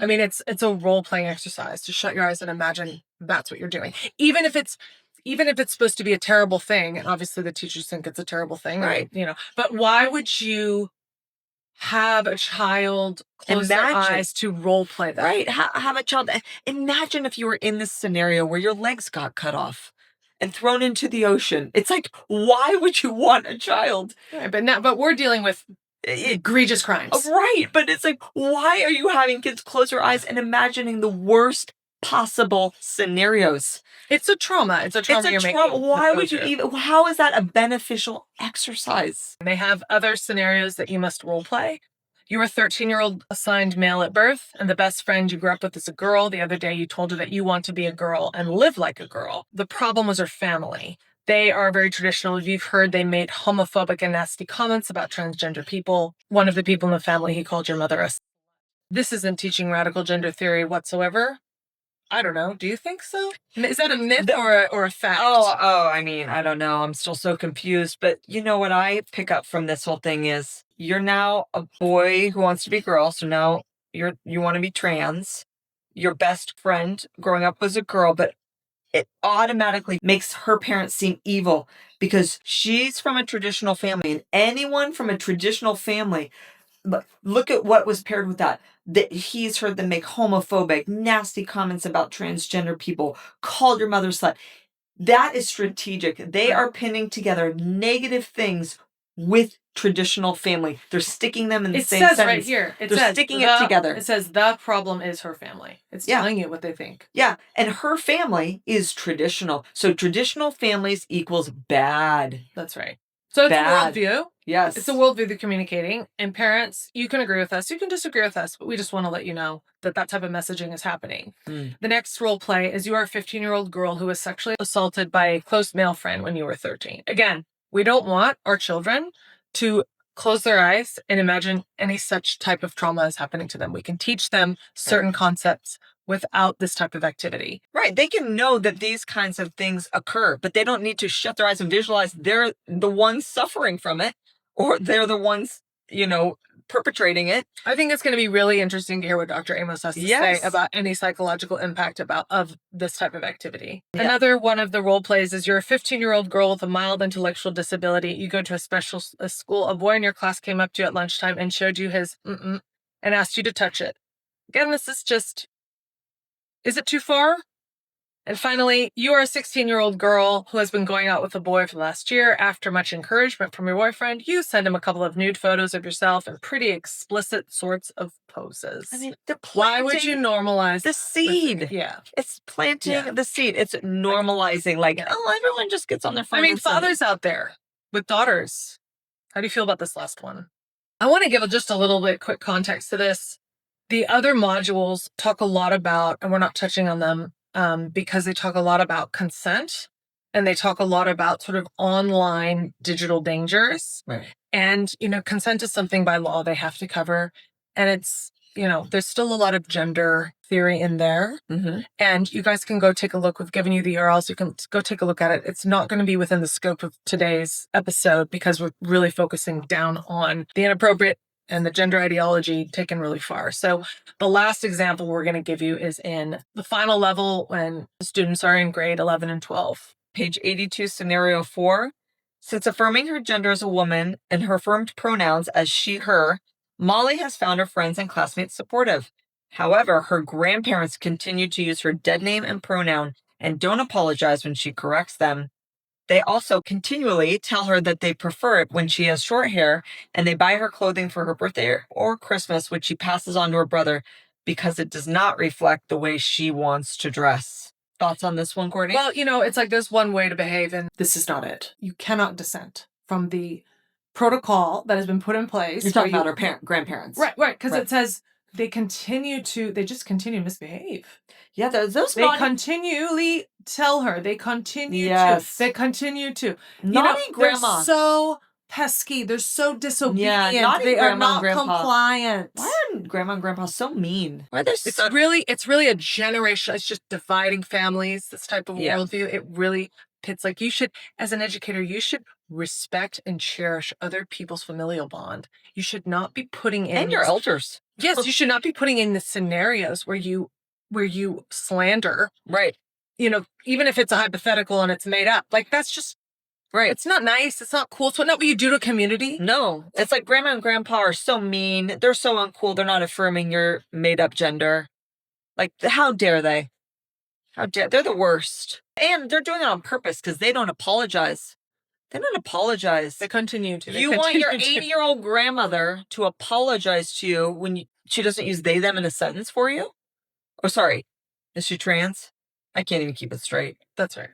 I mean, it's a role playing exercise to shut your eyes and imagine that's what you're doing. Even if it's supposed to be a terrible thing, and obviously the teachers think it's a terrible thing, right? But why would you have a child close their eyes to role play that? Right. Have a child. Imagine if you were in this scenario where your legs got cut off and thrown into the ocean. It's like, why would you want a child? Right, but we're dealing with egregious crimes. Right. But it's like, why are you having kids close their eyes and imagining the worst possible scenarios? It's a trauma. It's a trauma you're making. Why would you how is that a beneficial exercise? They have other scenarios that you must role play. You were a 13-year-old assigned male at birth, and the best friend you grew up with is a girl. The other day you told her that you want to be a girl and live like a girl. The problem was her family. They are very traditional. If you've heard, they made homophobic and nasty comments about transgender people. One of the people in the family, he called your mother a slut. This isn't teaching radical gender theory whatsoever. I don't know. Do you think so? Is that a myth or a fact? Oh, I mean, I don't know. I'm still so confused. But you know what I pick up from this whole thing is you're now a boy who wants to be a girl. So now you want to be trans. Your best friend growing up was a girl, but it automatically makes her parents seem evil because she's from a traditional family, and anyone from a traditional family, but look at what was paired with that he's heard them make homophobic, nasty comments about transgender people, called your mother slut. That is strategic. They are pinning together negative things with traditional family. They're sticking them in the same sentence. It says right here. They're sticking it together. It says the problem is her family. It's telling you what they think. Yeah, and her family is traditional. So traditional families equals bad. That's right. So it's a worldview. Yes. It's a worldview they're communicating. And parents, you can agree with us. You can disagree with us. But we just want to let you know that type of messaging is happening. The next role play is you are a 15-year-old girl who was sexually assaulted by a close male friend when you were 13. Again, we don't want our children to close their eyes and imagine any such type of trauma is happening to them. We can teach them certain concepts without this type of activity. Right. They can know that these kinds of things occur, but they don't need to shut their eyes and visualize they're the ones suffering from it or they're the ones, perpetrating it. I think it's going to be really interesting to hear what Dr. Amos has to say about any psychological impact of this type of activity. Yeah. Another one of the role plays is you're a 15-year-old girl with a mild intellectual disability. You go to a special school. A boy in your class came up to you at lunchtime and showed you his and asked you to touch it. Again, this is just... Is it too far? And finally, you are a 16-year-old girl who has been going out with a boy for the last year. After much encouragement from your boyfriend, you send him a couple of nude photos of yourself in pretty explicit sorts of poses. I mean, why would you normalize the seed? Yeah. It's planting the seed. It's normalizing. Everyone just gets on their phone. I mean, fathers out there, with daughters. How do you feel about this last one? I want to give just a little bit quick context to this. The other modules talk a lot about, and we're not touching on them because they talk a lot about consent, and they talk a lot about sort of online digital dangers. Right. And, consent is something by law they have to cover. And it's, there's still a lot of gender theory in there. Mm-hmm. And you guys can go take a look. We've given you the URLs. You can go take a look at it. It's not going to be within the scope of today's episode because we're really focusing down on the inappropriate and the gender ideology taken really far. So the last example we're going to give you is in the final level when students are in grade 11 and 12. Page 82, scenario 4. Since affirming her gender as a woman and her affirmed pronouns as she, her, Molly has found her friends and classmates supportive. However, her grandparents continue to use her dead name and pronoun and don't apologize when she corrects them. They also continually tell her that they prefer it when she has short hair, and they buy her clothing for her birthday or Christmas, which she passes on to her brother because it does not reflect the way she wants to dress. Thoughts on this one, Courtney? Well, it's like there's one way to behave, and this is not it. You cannot dissent from the protocol that has been put in place. You're talking about her grandparents. Right, because it says they just continue to misbehave. Yeah, those they continually tell her. They continue to. Naughty grandma. They're so pesky. They're so disobedient. Yeah, they are not compliant. Why are grandma and grandpa so mean? Why are they it's really a generation. It's just dividing families. This type of worldview. It really pits. Like, you should, as an educator, you should respect and cherish other people's familial bond. You should not be putting in your elders. Yes, you should not be putting in the scenarios where you slander. Right. Even if it's a hypothetical and it's made up. Like, that's just right. It's not nice. It's not cool. It's not what you do to a community. No. It's like grandma and grandpa are so mean. They're so uncool. They're not affirming your made up gender. Like, how dare they? They're the worst. And they're doing it on purpose because they don't apologize. They don't apologize. They continue to. You want your 80-year-old grandmother to apologize to you when she doesn't use they, them in a sentence for you? Oh, sorry. Is she trans? I can't even keep it straight. That's right.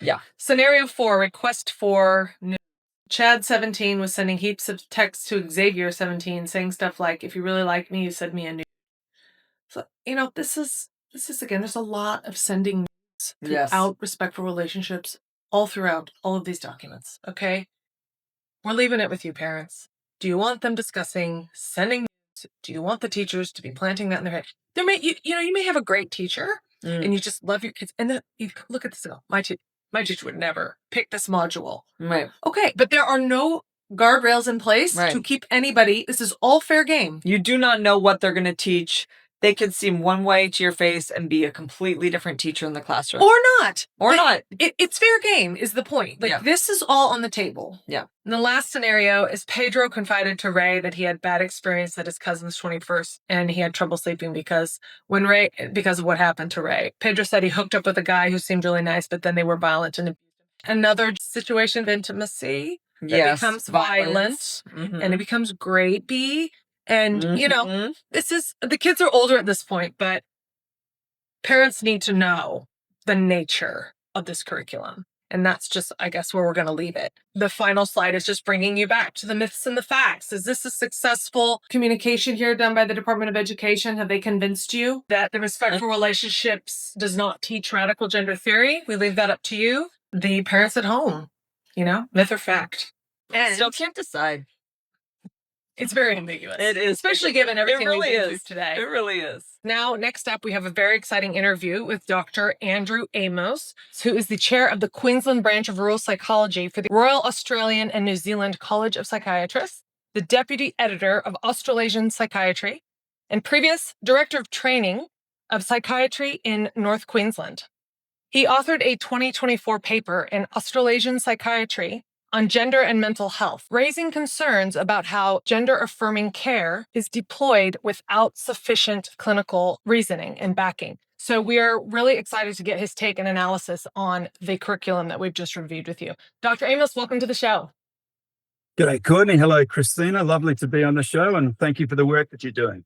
Yeah. Scenario 4, request for news. Chad, 17, was sending heaps of texts to Xavier, 17, saying stuff like, if you really like me, you send me a nude. So, this is again, there's a lot of sending nudes throughout respectful relationships, all throughout all of these documents, okay? We're leaving it with you, parents. Do you want them discussing sending nudes? Do you want the teachers to be planting that in their head? You may have a great teacher and you just love your kids. And then you look at this and go, my teacher would never pick this module. Right. Okay, but there are no guardrails in place to keep anybody. This is all fair game. You do not know what they're going to teach. They could seem one way to your face and be a completely different teacher in the classroom. Or not. It's fair game is the point. This is all on the table. Yeah. And the last scenario is Pedro confided to Ray that he had bad experience at his cousin's 21st and he had trouble sleeping because of what happened to Ray. Pedro said he hooked up with a guy who seemed really nice, but then they were violent and another situation of intimacy that becomes violent and it becomes grapey. And, this is, the kids are older at this point, but parents need to know the nature of this curriculum. And that's just, I guess, where we're going to leave it. The final slide is just bringing you back to the myths and the facts. Is this a successful communication here done by the Department of Education? Have they convinced you that the respectful relationships does not teach radical gender theory? We leave that up to you. The parents at home, myth or fact. And still can't decide. It's very ambiguous. It is. Especially given everything we've been through today. It really is. Now, next up, we have a very exciting interview with Dr. Andrew Amos, who is the chair of the Queensland branch of rural psychology for the Royal Australian and New Zealand College of Psychiatrists, the deputy editor of Australasian Psychiatry, and previous director of training of psychiatry in North Queensland. He authored a 2024 paper in Australasian Psychiatry on gender and mental health, raising concerns about how gender-affirming care is deployed without sufficient clinical reasoning and backing. So we are really excited to get his take and analysis on the curriculum that we've just reviewed with you. Dr. Amos, welcome to the show. G'day, Courtney. Hello, Christina. Lovely to be on the show, and thank you for the work that you're doing.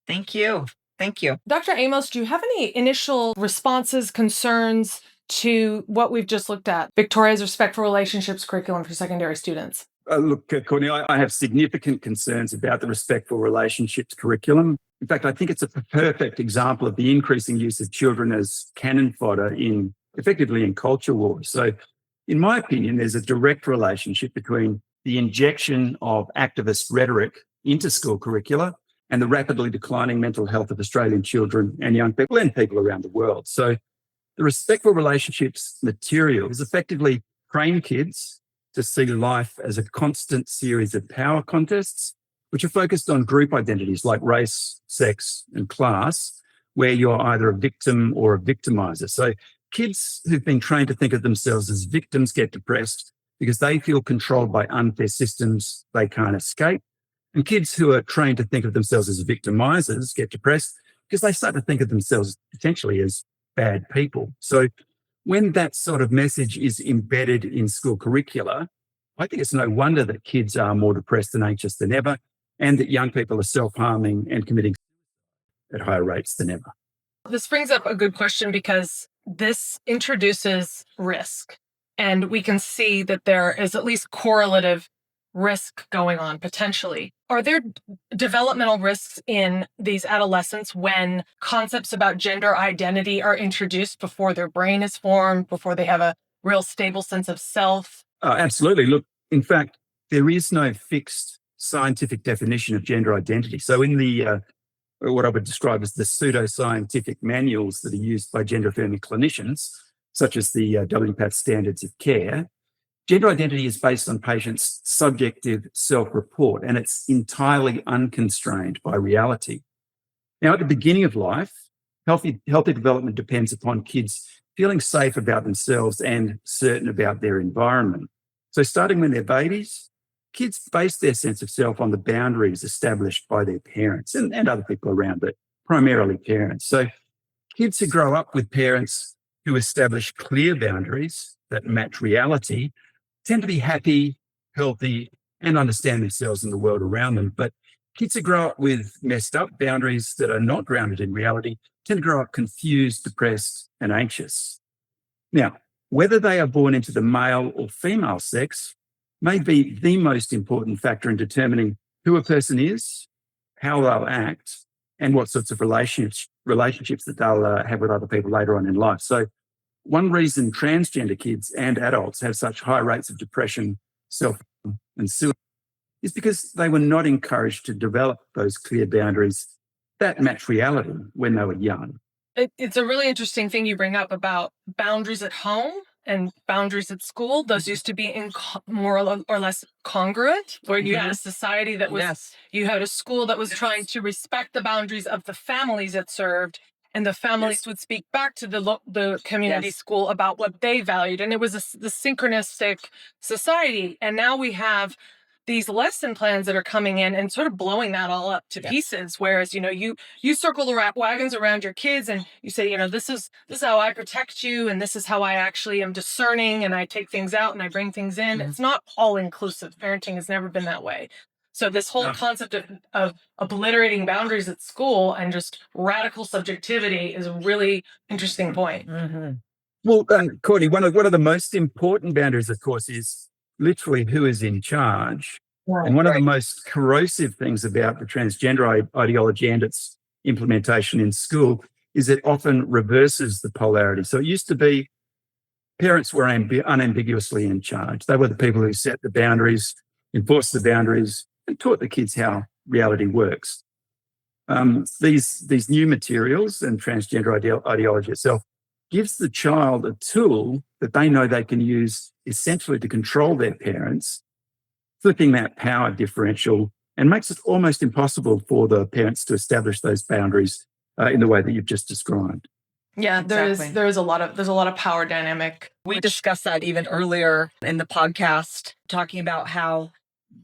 Thank you. Thank you. Dr. Amos, do you have any initial responses, concerns to what we've just looked at, Victoria's Respectful Relationships curriculum for secondary students? Look, Courtney, I have significant concerns about the respectful relationships curriculum. In fact, I think it's a perfect example of the increasing use of children as cannon fodder effectively in culture wars. So, in my opinion, there's a direct relationship between the injection of activist rhetoric into school curricula and the rapidly declining mental health of Australian children and young people and people around the world. So, the respectful relationships materials effectively train kids to see life as a constant series of power contests, which are focused on group identities like race, sex, and class, where you're either a victim or a victimizer. So kids who've been trained to think of themselves as victims get depressed because they feel controlled by unfair systems they can't escape. And kids who are trained to think of themselves as victimizers get depressed because they start to think of themselves potentially as bad people. So when that sort of message is embedded in school curricula, I think it's no wonder that kids are more depressed and anxious than ever, and that young people are self-harming and committing at higher rates than ever. This brings up a good question because this introduces risk, and we can see that there is at least correlative risk going on potentially. Are there developmental risks in these adolescents when concepts about gender identity are introduced before their brain is formed, before they have a real stable sense of self? Absolutely. Look, in fact, there is no fixed scientific definition of gender identity. So in the what I would describe as the pseudoscientific manuals that are used by gender-affirming clinicians, such as the WPATH standards of care, gender identity is based on patients' subjective self-report, and it's entirely unconstrained by reality. Now, at the beginning of life, healthy development depends upon kids feeling safe about themselves and certain about their environment. So starting when they're babies, kids base their sense of self on the boundaries established by their parents and other people around, but primarily parents. So kids who grow up with parents who establish clear boundaries that match reality tend to be happy, healthy, and understand themselves and the world around them. But kids who grow up with messed up boundaries that are not grounded in reality tend to grow up confused, depressed, and anxious. Now, whether they are born into the male or female sex may be the most important factor in determining who a person is, how they'll act, and what sorts of relationships that they'll have with other people later on in life. So one reason transgender kids and adults have such high rates of depression, self and suicide is because they were not encouraged to develop those clear boundaries that match reality when they were young. It's a really interesting thing you bring up about boundaries at home and boundaries at school. Those used to be more or less congruent, where you had a society that was, you had a school that was trying to respect the boundaries of the families it served, and the families would speak back to the community school about what they valued. And it was the synchronistic society. And now we have these lesson plans that are coming in and sort of blowing that all up to pieces. Whereas, you circle the wagons around your kids and you say, this is how I protect you, and this is how I actually am discerning, and I take things out and I bring things in. It's not all inclusive. Parenting has never been that way. So this whole concept of obliterating boundaries at school and just radical subjectivity is a really interesting point. Well, Courtney, one of the most important boundaries, of course, is literally who is in charge. And one of the most corrosive things about the transgender ideology and its implementation in school is it often reverses the polarity. So it used to be parents were unambiguously in charge. They were the people who set the boundaries, enforced the boundaries, and taught the kids how reality works. These new materials and transgender ideology itself gives the child a tool that they know they can use essentially to control their parents, flipping that power differential, and makes it almost impossible for the parents to establish those boundaries in the way that you've just described. Yeah, there's a lot of power dynamic. We discussed that even earlier in the podcast, talking about how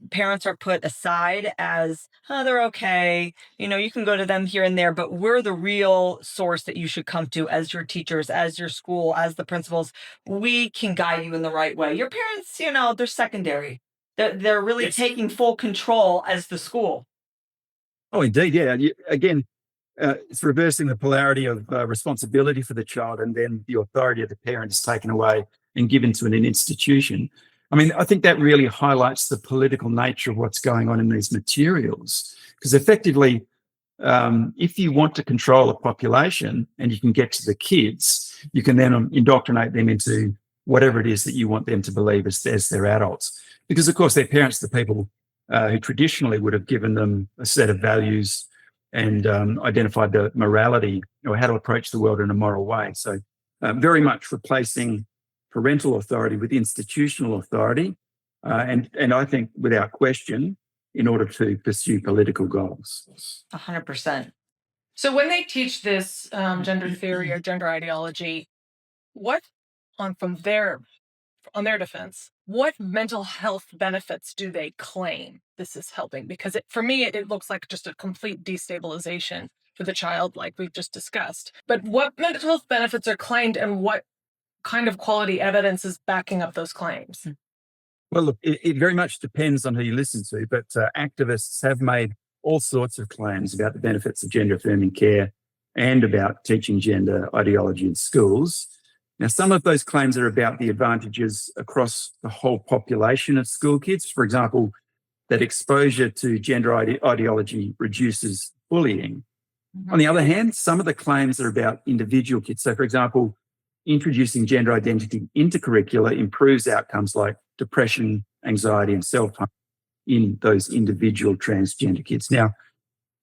parents are put aside as, they're okay. You can go to them here and there, but we're the real source that you should come to as your teachers, as your school, as the principals. We can guide you in the right way. Your parents, they're secondary. They're really taking full control as the school. Oh, indeed. Yeah. Again, it's reversing the polarity of responsibility for the child, and then the authority of the parent is taken away and given to an institution. I mean, I think that really highlights the political nature of what's going on in these materials, because effectively, if you want to control a population and you can get to the kids, you can then indoctrinate them into whatever it is that you want them to believe as their adults. Because, of course, their parents, the people who traditionally would have given them a set of values and identified the morality or how to approach the world in a moral way. So very much replacing parental authority with institutional authority, and I think without question, in order to pursue political goals. 100%. So when they teach this gender theory or gender ideology, what on their defense, what mental health benefits do they claim this is helping? Because for me, it looks like just a complete destabilization for the child, like we've just discussed. But what mental health benefits are claimed, and what kind of quality evidence is backing up those claims? Well, look, it very much depends on who you listen to, but activists have made all sorts of claims about the benefits of gender affirming care and about teaching gender ideology in schools. Now, some of those claims are about the advantages across the whole population of school kids. For example, that exposure to gender ideology reduces bullying. On the other hand, some of the claims are about individual kids. So, for example, introducing gender identity into curricula improves outcomes like depression, anxiety, and self-harm in those individual transgender kids. Now,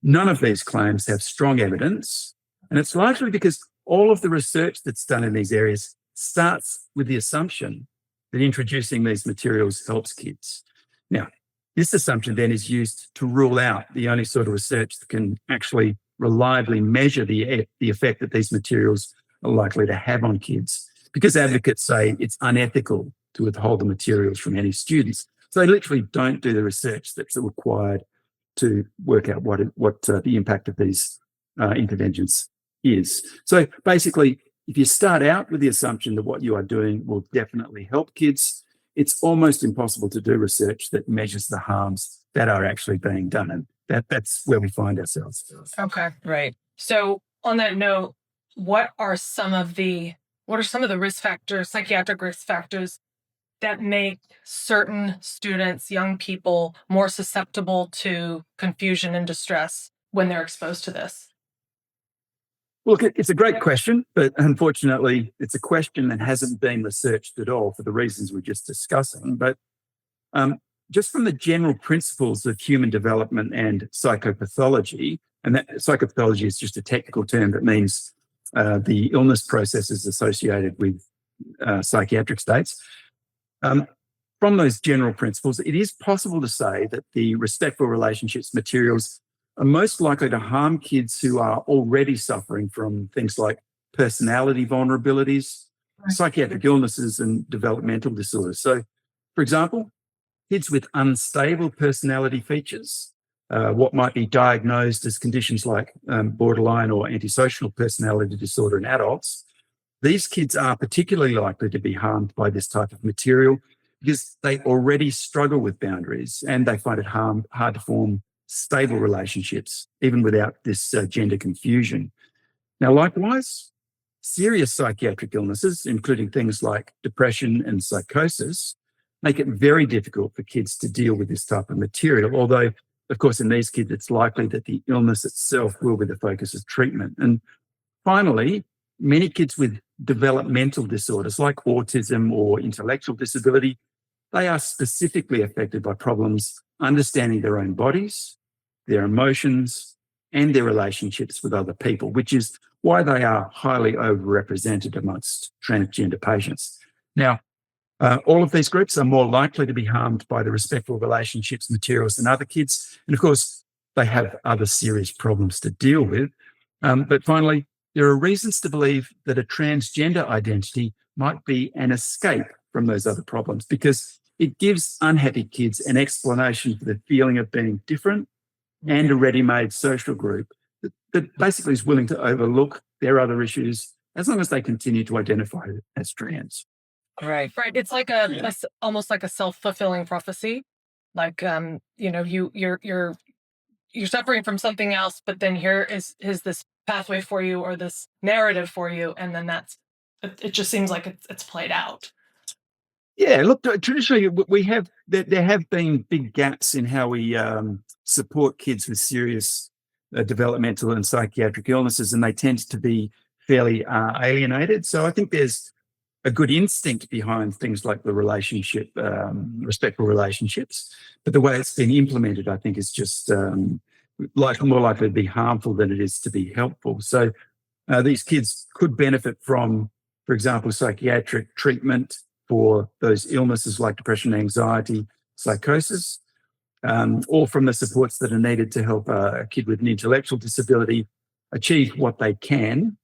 none of these claims have strong evidence, and it's largely because all of the research that's done in these areas starts with the assumption that introducing these materials helps kids. Now, this assumption then is used to rule out the only sort of research that can actually reliably measure the effect that these materials are likely to have on kids, because advocates say it's unethical to withhold the materials from any students. So they literally don't do the research that's required to work out what the impact of these interventions is. So basically, if you start out with the assumption that what you are doing will definitely help kids, it's almost impossible to do research that measures the harms that are actually being done. And that's where we find ourselves. Okay. Right. So on that note, what are some of the risk factors, psychiatric risk factors, that make certain students, young people, more susceptible to confusion and distress when they're exposed to this? Look, it's a great question, but unfortunately, it's a question that hasn't been researched at all for the reasons we're just discussing. But just from the general principles of human development and psychopathology, and that psychopathology is just a technical term that means the illness processes associated with psychiatric states. From those general principles, it is possible to say that the respectful relationships materials are most likely to harm kids who are already suffering from things like personality vulnerabilities, psychiatric illnesses, and developmental disorders. So, for example, kids with unstable personality features, what might be diagnosed as conditions like borderline or antisocial personality disorder in adults, these kids are particularly likely to be harmed by this type of material because they already struggle with boundaries and they find it hard to form stable relationships, even without this gender confusion. Now, likewise, serious psychiatric illnesses, including things like depression and psychosis, make it very difficult for kids to deal with this type of material, although, of course, in these kids, it's likely that the illness itself will be the focus of treatment. And finally, many kids with developmental disorders like autism or intellectual disability, they are specifically affected by problems understanding their own bodies, their emotions, and their relationships with other people, which is why they are highly overrepresented amongst transgender patients. Now, all of these groups are more likely to be harmed by the respectful relationships materials than other kids. And of course, they have other serious problems to deal with. But finally, there are reasons to believe that a transgender identity might be an escape from those other problems because it gives unhappy kids an explanation for the feeling of being different and a ready-made social group that basically is willing to overlook their other issues as long as they continue to identify as trans. Right. It's like almost like a self-fulfilling prophecy. Like, you're you're suffering from something else, but then here is this pathway for you, or this narrative for you, and then it just seems like it's played out. Yeah, look, traditionally we have there have been big gaps in how we support kids with serious developmental and psychiatric illnesses, and they tend to be fairly alienated. So I think there's a good instinct behind things like the relationship, respectful relationships, but the way it's been implemented, I think, is just more likely to be harmful than it is to be helpful. So these kids could benefit from, for example, psychiatric treatment for those illnesses like depression, anxiety, psychosis, or from the supports that are needed to help a kid with an intellectual disability achieve what they can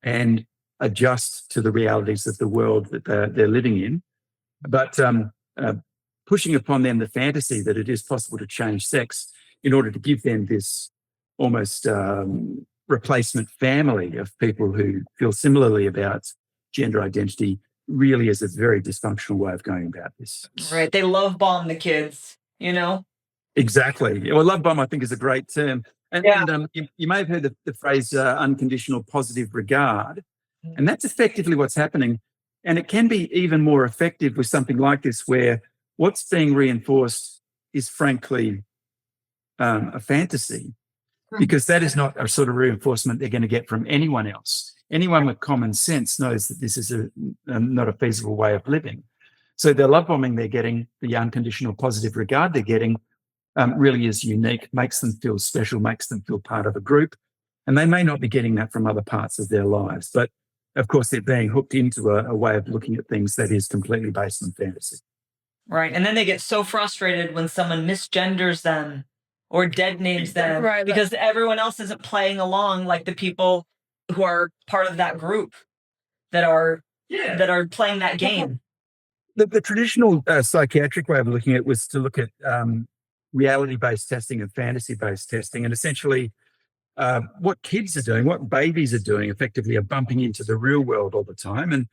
and adjust to the realities of the world that they're living in. But pushing upon them the fantasy that it is possible to change sex in order to give them this almost replacement family of people who feel similarly about gender identity really is a very dysfunctional way of going about this. Right. They love bomb the kids, Exactly. Well, love bomb, I think, is a great term. And you may have heard the phrase unconditional positive regard. And that's effectively what's happening. And it can be even more effective with something like this, where what's being reinforced is frankly a fantasy, because that is not a sort of reinforcement they're going to get from anyone else. Anyone with common sense knows that this is not a feasible way of living. So the love bombing they're getting, the unconditional positive regard they're getting, really is unique, makes them feel special, makes them feel part of a group. And they may not be getting that from other parts of their lives. But of course, they're being hooked into a way of looking at things that is completely based on fantasy. Right. And then they get so frustrated when someone misgenders them or dead names them, Right. because everyone else isn't playing along like the people who are part of that group that are playing that game. The traditional psychiatric way of looking at it was to look at reality-based testing and fantasy-based testing, and essentially what kids are doing, what babies are doing, effectively are bumping into the real world all the time. And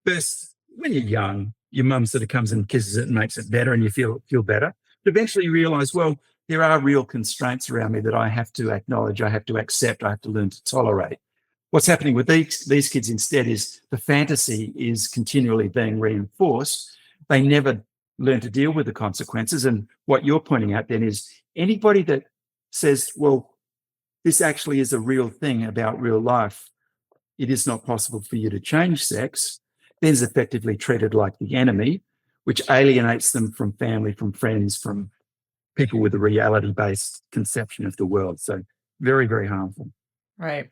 first, when you're young, your mum sort of comes and kisses it and makes it better, and you feel better. But eventually, you realise, well, there are real constraints around me that I have to acknowledge, I have to accept, I have to learn to tolerate. What's happening with these kids instead is the fantasy is continually being reinforced. They never learn to deal with the consequences. And what you're pointing out then is anybody that says, well, this actually is a real thing about real life, it is not possible for you to change sex, then is effectively treated like the enemy, which alienates them from family, from friends, from people with a reality-based conception of the world. So very, very harmful. Right.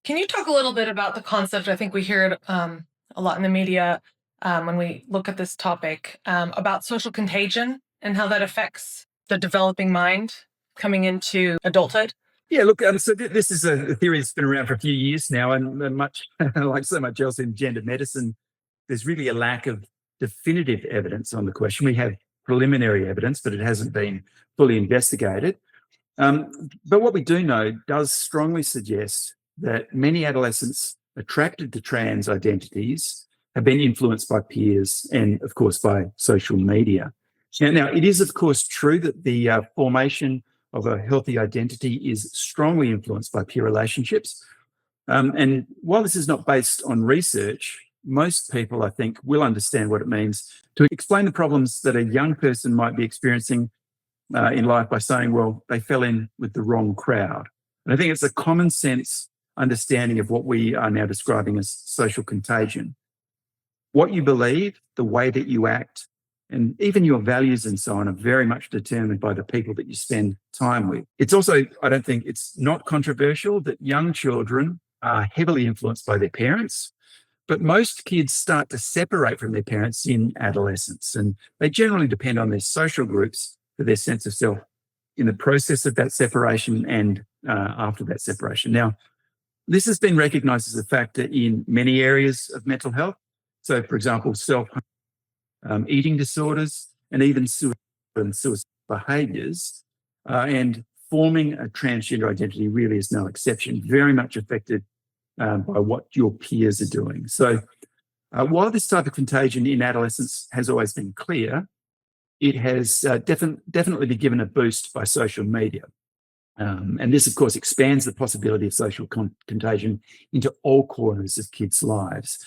Can you talk a little bit about the concept? I think we hear it a lot in the media when we look at this topic, about social contagion and how that affects the developing mind coming into adulthood. Yeah, look, so this is a theory that's been around for a few years now, and much like so much else in gender medicine, there's really a lack of definitive evidence on the question. We have preliminary evidence, but it hasn't been fully investigated. But what we do know does strongly suggest that many adolescents attracted to trans identities have been influenced by peers and, of course, by social media. Now, it is, of course, true that the formation of a healthy identity is strongly influenced by peer relationships. And while this is not based on research, most people, I think, will understand what it means to explain the problems that a young person might be experiencing in life by saying, well, they fell in with the wrong crowd. And I think it's a common sense understanding of what we are now describing as social contagion. What you believe, the way that you act, and even your values and so on are very much determined by the people that you spend time with. It's also, I don't think it's not controversial that young children are heavily influenced by their parents, but most kids start to separate from their parents in adolescence, and they generally depend on their social groups for their sense of self in the process of that separation and after that separation. Now, this has been recognised as a factor in many areas of mental health. So, for example, eating disorders, and even suicide behaviours. And forming a transgender identity really is no exception, very much affected by what your peers are doing. So while this type of contagion in adolescence has always been clear, it has definitely been given a boost by social media. And this, of course, expands the possibility of social contagion into all corners of kids' lives.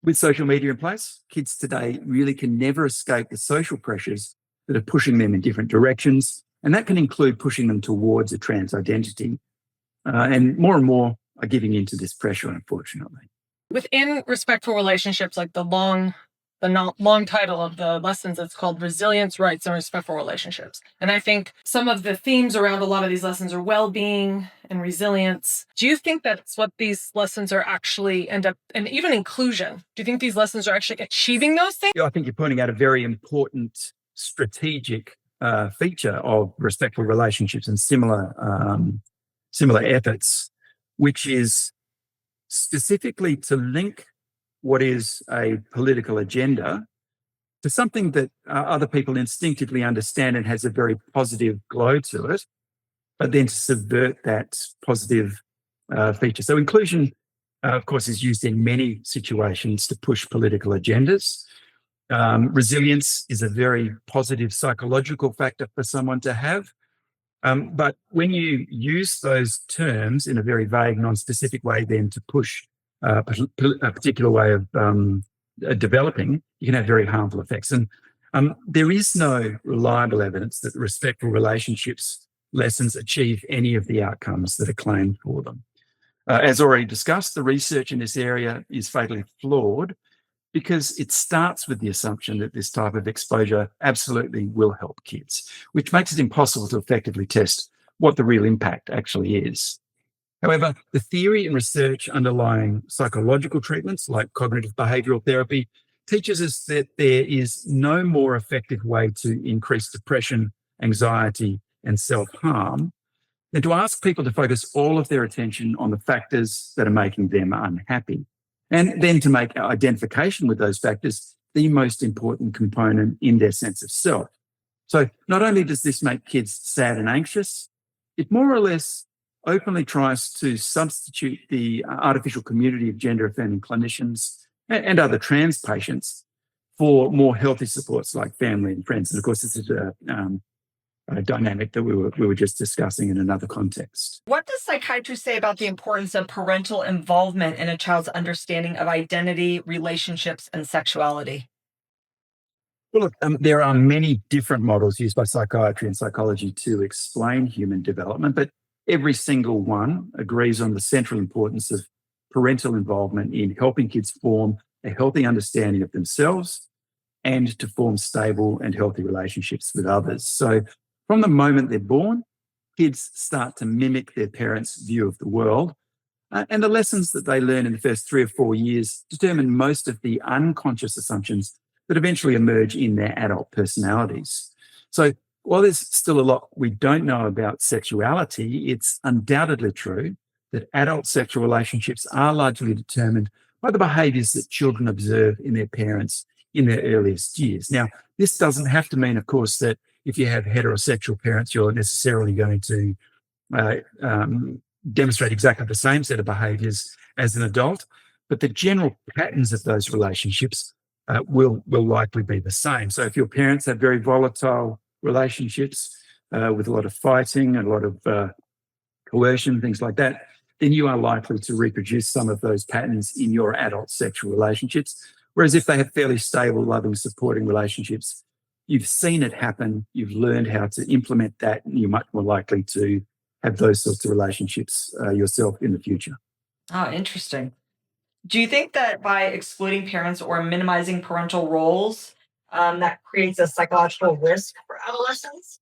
With social media in place, kids today really can never escape the social pressures that are pushing them in different directions. And that can include pushing them towards a trans identity. And more are giving into this pressure, unfortunately. Within respectful relationships, like the long title of the lessons, it's called Resilience, Rights, and Respectful Relationships. And I think some of the themes around a lot of these lessons are well-being and resilience. Do you think that's what these lessons are actually and even inclusion? Do you think these lessons are actually achieving those things? Yeah, I think you're pointing out a very important strategic feature of respectful relationships and similar efforts, which is specifically to link what is a political agenda to something that other people instinctively understand and has a very positive glow to it, but then to subvert that positive feature. So inclusion, of course, is used in many situations to push political agendas. Resilience is a very positive psychological factor for someone to have. But when you use those terms in a very vague, non-specific way, then to push a particular way of developing, you can have very harmful effects. And there is no reliable evidence that respectful relationships lessons achieve any of the outcomes that are claimed for them. As already discussed, the research in this area is fatally flawed because it starts with the assumption that this type of exposure absolutely will help kids, which makes it impossible to effectively test what the real impact actually is. However, the theory and research underlying psychological treatments like cognitive behavioral therapy teaches us that there is no more effective way to increase depression, anxiety, and self-harm than to ask people to focus all of their attention on the factors that are making them unhappy, and then to make identification with those factors the most important component in their sense of self. So not only does this make kids sad and anxious, it more or less openly tries to substitute the artificial community of gender-affirming clinicians and other trans patients for more healthy supports like family and friends. And of course, this is a dynamic that we were just discussing in another context. What does psychiatry say about the importance of parental involvement in a child's understanding of identity, relationships, and sexuality? Well, look, there are many different models used by psychiatry and psychology to explain human development, but every single one agrees on the central importance of parental involvement in helping kids form a healthy understanding of themselves and to form stable and healthy relationships with others. So from the moment they're born, kids start to mimic their parents' view of the world. And the lessons that they learn in the first 3 or 4 years determine most of the unconscious assumptions that eventually emerge in their adult personalities. So while there's still a lot we don't know about sexuality, it's undoubtedly true that adult sexual relationships are largely determined by the behaviours that children observe in their parents in their earliest years. Now, this doesn't have to mean, of course, that if you have heterosexual parents, you're necessarily going to demonstrate exactly the same set of behaviours as an adult, but the general patterns of those relationships will likely be the same. So if your parents have very volatile relationships with a lot of fighting and a lot of coercion, things like that, then you are likely to reproduce some of those patterns in your adult sexual relationships. Whereas if they have fairly stable, loving, supporting relationships, you've seen it happen, you've learned how to implement that, and you're much more likely to have those sorts of relationships yourself in the future. Oh, interesting. Do you think that by excluding parents or minimizing parental roles, that creates a psychological risk for adolescents?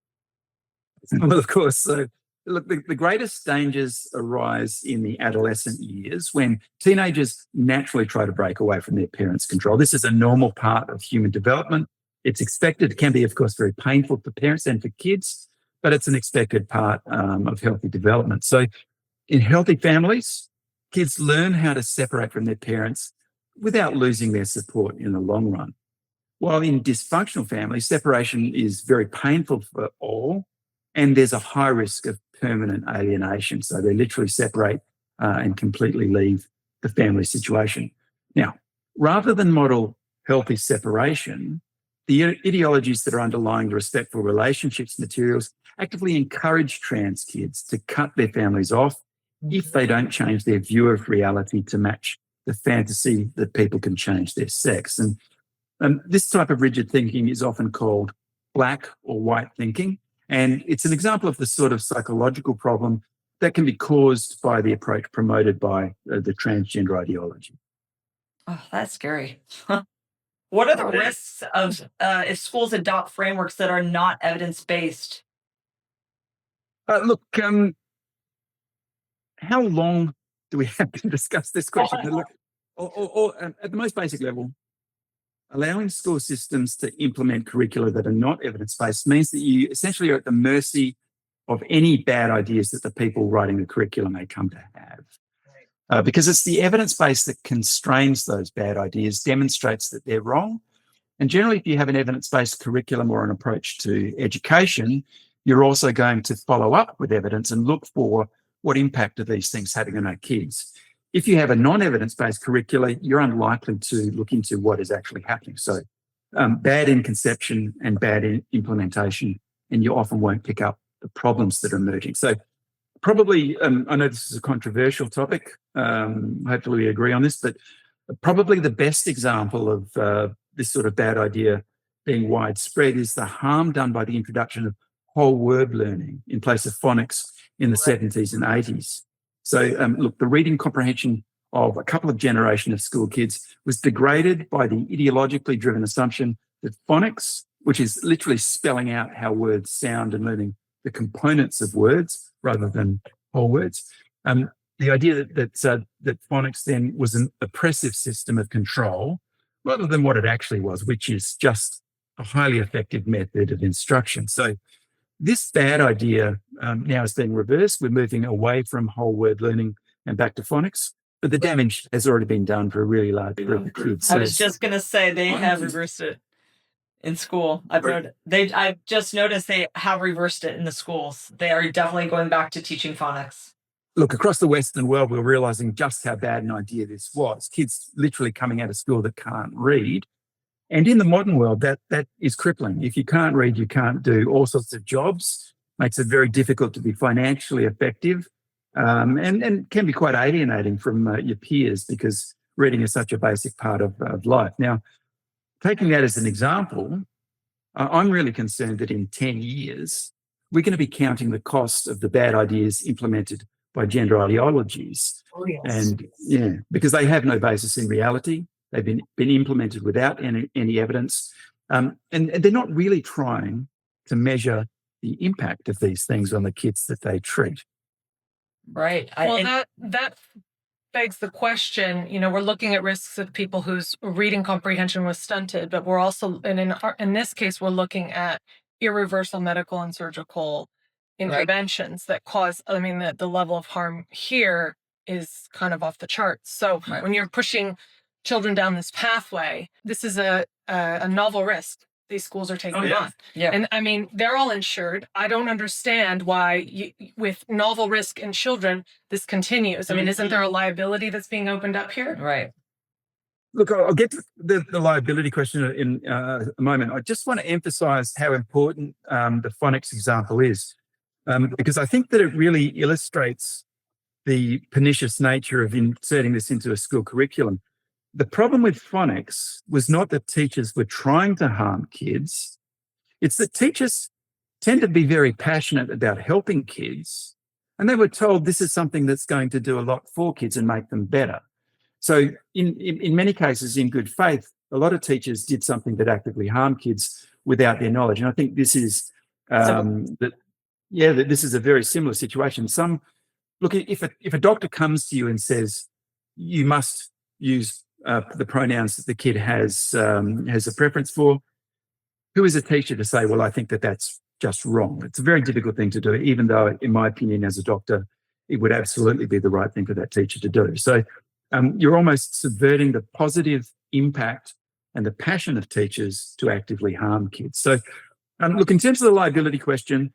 Well, of course. So, look, the greatest dangers arise in the adolescent years when teenagers naturally try to break away from their parents' control. This is a normal part of human development. It's expected. It can be, of course, very painful for parents and for kids, but it's an expected part of healthy development. So, in healthy families, kids learn how to separate from their parents without losing their support in the long run. While in dysfunctional families, separation is very painful for all, and there's a high risk of permanent alienation. So they literally separate and completely leave the family situation. Now, rather than model healthy separation, the ideologies that are underlying the respectful relationships materials actively encourage trans kids to cut their families off if they don't change their view of reality to match the fantasy that people can change their sex. And this type of rigid thinking is often called black or white thinking. And it's an example of the sort of psychological problem that can be caused by the approach promoted by the transgender ideology. Oh, that's scary. What are the risks of if schools adopt frameworks that are not evidence-based? Look, how long do we have to discuss this question? Look, at the most basic level, allowing school systems to implement curricula that are not evidence-based means that you essentially are at the mercy of any bad ideas that the people writing the curriculum may come to have. Because it's the evidence base that constrains those bad ideas, demonstrates that they're wrong. And generally, if you have an evidence-based curriculum or an approach to education, you're also going to follow up with evidence and look for what impact are these things having on our kids. If you have a non-evidence-based curricula, you're unlikely to look into what is actually happening. So bad in conception and bad in implementation, and you often won't pick up the problems that are emerging. So probably, I know this is a controversial topic, hopefully we agree on this, but probably the best example of this sort of bad idea being widespread is the harm done by the introduction of whole word learning in place of phonics in the 70s and 80s. So look, the reading comprehension of a couple of generations of school kids was degraded by the ideologically driven assumption that phonics, which is literally spelling out how words sound and learning the components of words rather than whole words, the idea that phonics then was an oppressive system of control rather than what it actually was, which is just a highly effective method of instruction. So this bad idea now is being reversed. We're moving away from whole word learning and back to phonics, but the damage has already been done for a really large group of kids. I was just going to say they have reversed it in school. I've just noticed they have reversed it in the schools. They are definitely going back to teaching phonics. Look, across the Western world, we're realizing just how bad an idea this was. Kids literally coming out of school that can't read. And in the modern world, that is crippling. If you can't read, you can't do all sorts of jobs, makes it very difficult to be financially effective, and can be quite alienating from your peers because reading is such a basic part of life. Now, taking that as an example, I'm really concerned that in 10 years, we're going to be counting the cost of the bad ideas implemented by gender ideologies. Oh, yes. And yeah, because they have no basis in reality. They've been implemented without any evidence. And they're not really trying to measure the impact of these things on the kids that they treat. Right. That begs the question, we're looking at risks of people whose reading comprehension was stunted, but we're also, and in this case, we're looking at irreversible medical and surgical interventions that cause, the level of harm here is kind of off the charts. So when you're pushing children down this pathway, this is a novel risk these schools are taking on. Yeah. And they're all insured. I don't understand why with novel risk in children, this continues. Isn't there a liability that's being opened up here? Right. Look, I'll get to the liability question in a moment. I just want to emphasize how important the phonics example is, because I think that it really illustrates the pernicious nature of inserting this into a school curriculum. The problem with phonics was not that teachers were trying to harm kids. It's that teachers tend to be very passionate about helping kids, and they were told this is something that's going to do a lot for kids and make them better. So in many cases, in good faith, a lot of teachers did something that actively harmed kids without their knowledge. And I think this is that this is a very similar situation. Look, if a doctor comes to you and says you must use the pronouns that the kid has a preference for, who is a teacher to say, well, I think that that's just wrong? It's a very difficult thing to do, even though, in my opinion, as a doctor, it would absolutely be the right thing for that teacher to do. So you're almost subverting the positive impact and the passion of teachers to actively harm kids. So look, in terms of the liability question,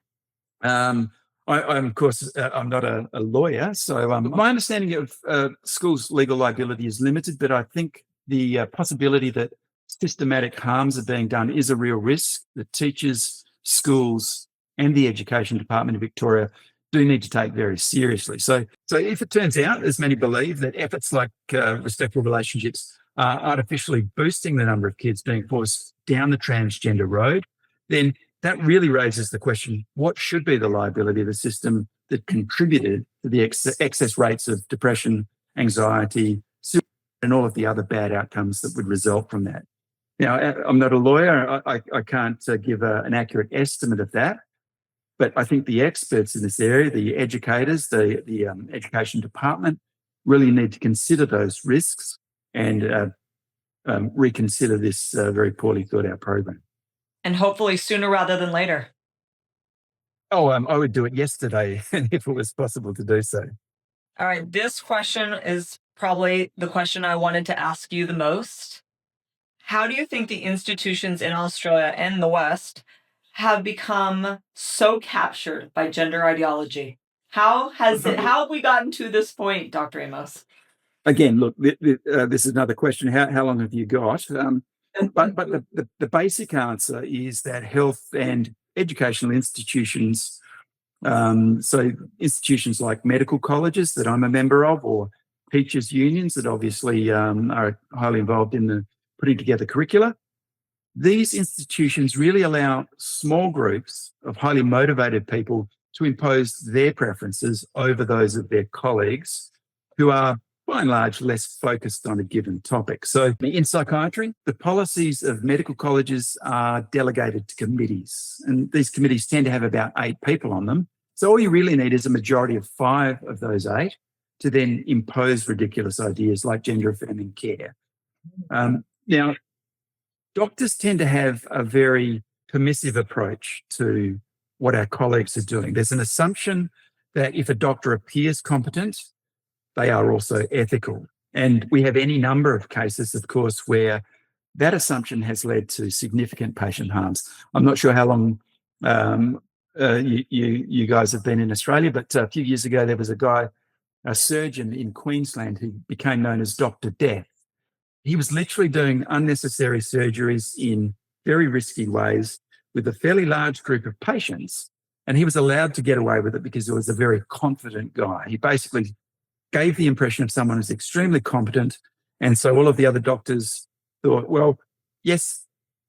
I'm of course, I'm not a lawyer, so my understanding of schools' legal liability is limited, but I think the possibility that systematic harms are being done is a real risk that teachers, schools, and the Education Department of Victoria do need to take very seriously. So if it turns out, as many believe, that efforts like Respectful Relationships are artificially boosting the number of kids being forced down the transgender road, then that really raises the question, what should be the liability of the system that contributed to the excess rates of depression, anxiety, suicide, and all of the other bad outcomes that would result from that? Now, I'm not a lawyer. I can't give an accurate estimate of that. But I think the experts in this area, the educators, the Education Department, really need to consider those risks and reconsider this very poorly thought out program. And hopefully sooner rather than later. Oh, I would do it yesterday if it was possible to do so. All right, this question is probably the question I wanted to ask you the most. How do you think the institutions in Australia and the West have become so captured by gender ideology? How have we gotten to this point, Dr. Amos? Again, look, this is another question. How long have you got? But the basic answer is that health and educational institutions, so institutions like medical colleges that I'm a member of, or teachers' unions that obviously are highly involved in the putting together curricula, these institutions really allow small groups of highly motivated people to impose their preferences over those of their colleagues who are, by and large, less focused on a given topic. So in psychiatry, the policies of medical colleges are delegated to committees, and these committees tend to have about 8 people on them. So all you really need is a majority of 5 of those 8 to then impose ridiculous ideas like gender-affirming care. Now, doctors tend to have a very permissive approach to what our colleagues are doing. There's an assumption that if a doctor appears competent, they are also ethical. And we have any number of cases, of course, where that assumption has led to significant patient harms. I'm not sure how long you guys have been in Australia, but a few years ago, there was a surgeon in Queensland who became known as Dr. Death. He was literally doing unnecessary surgeries in very risky ways with a fairly large group of patients, and he was allowed to get away with it because he was a very confident guy. He basically gave the impression of someone who's extremely competent, and so all of the other doctors thought, well, yes,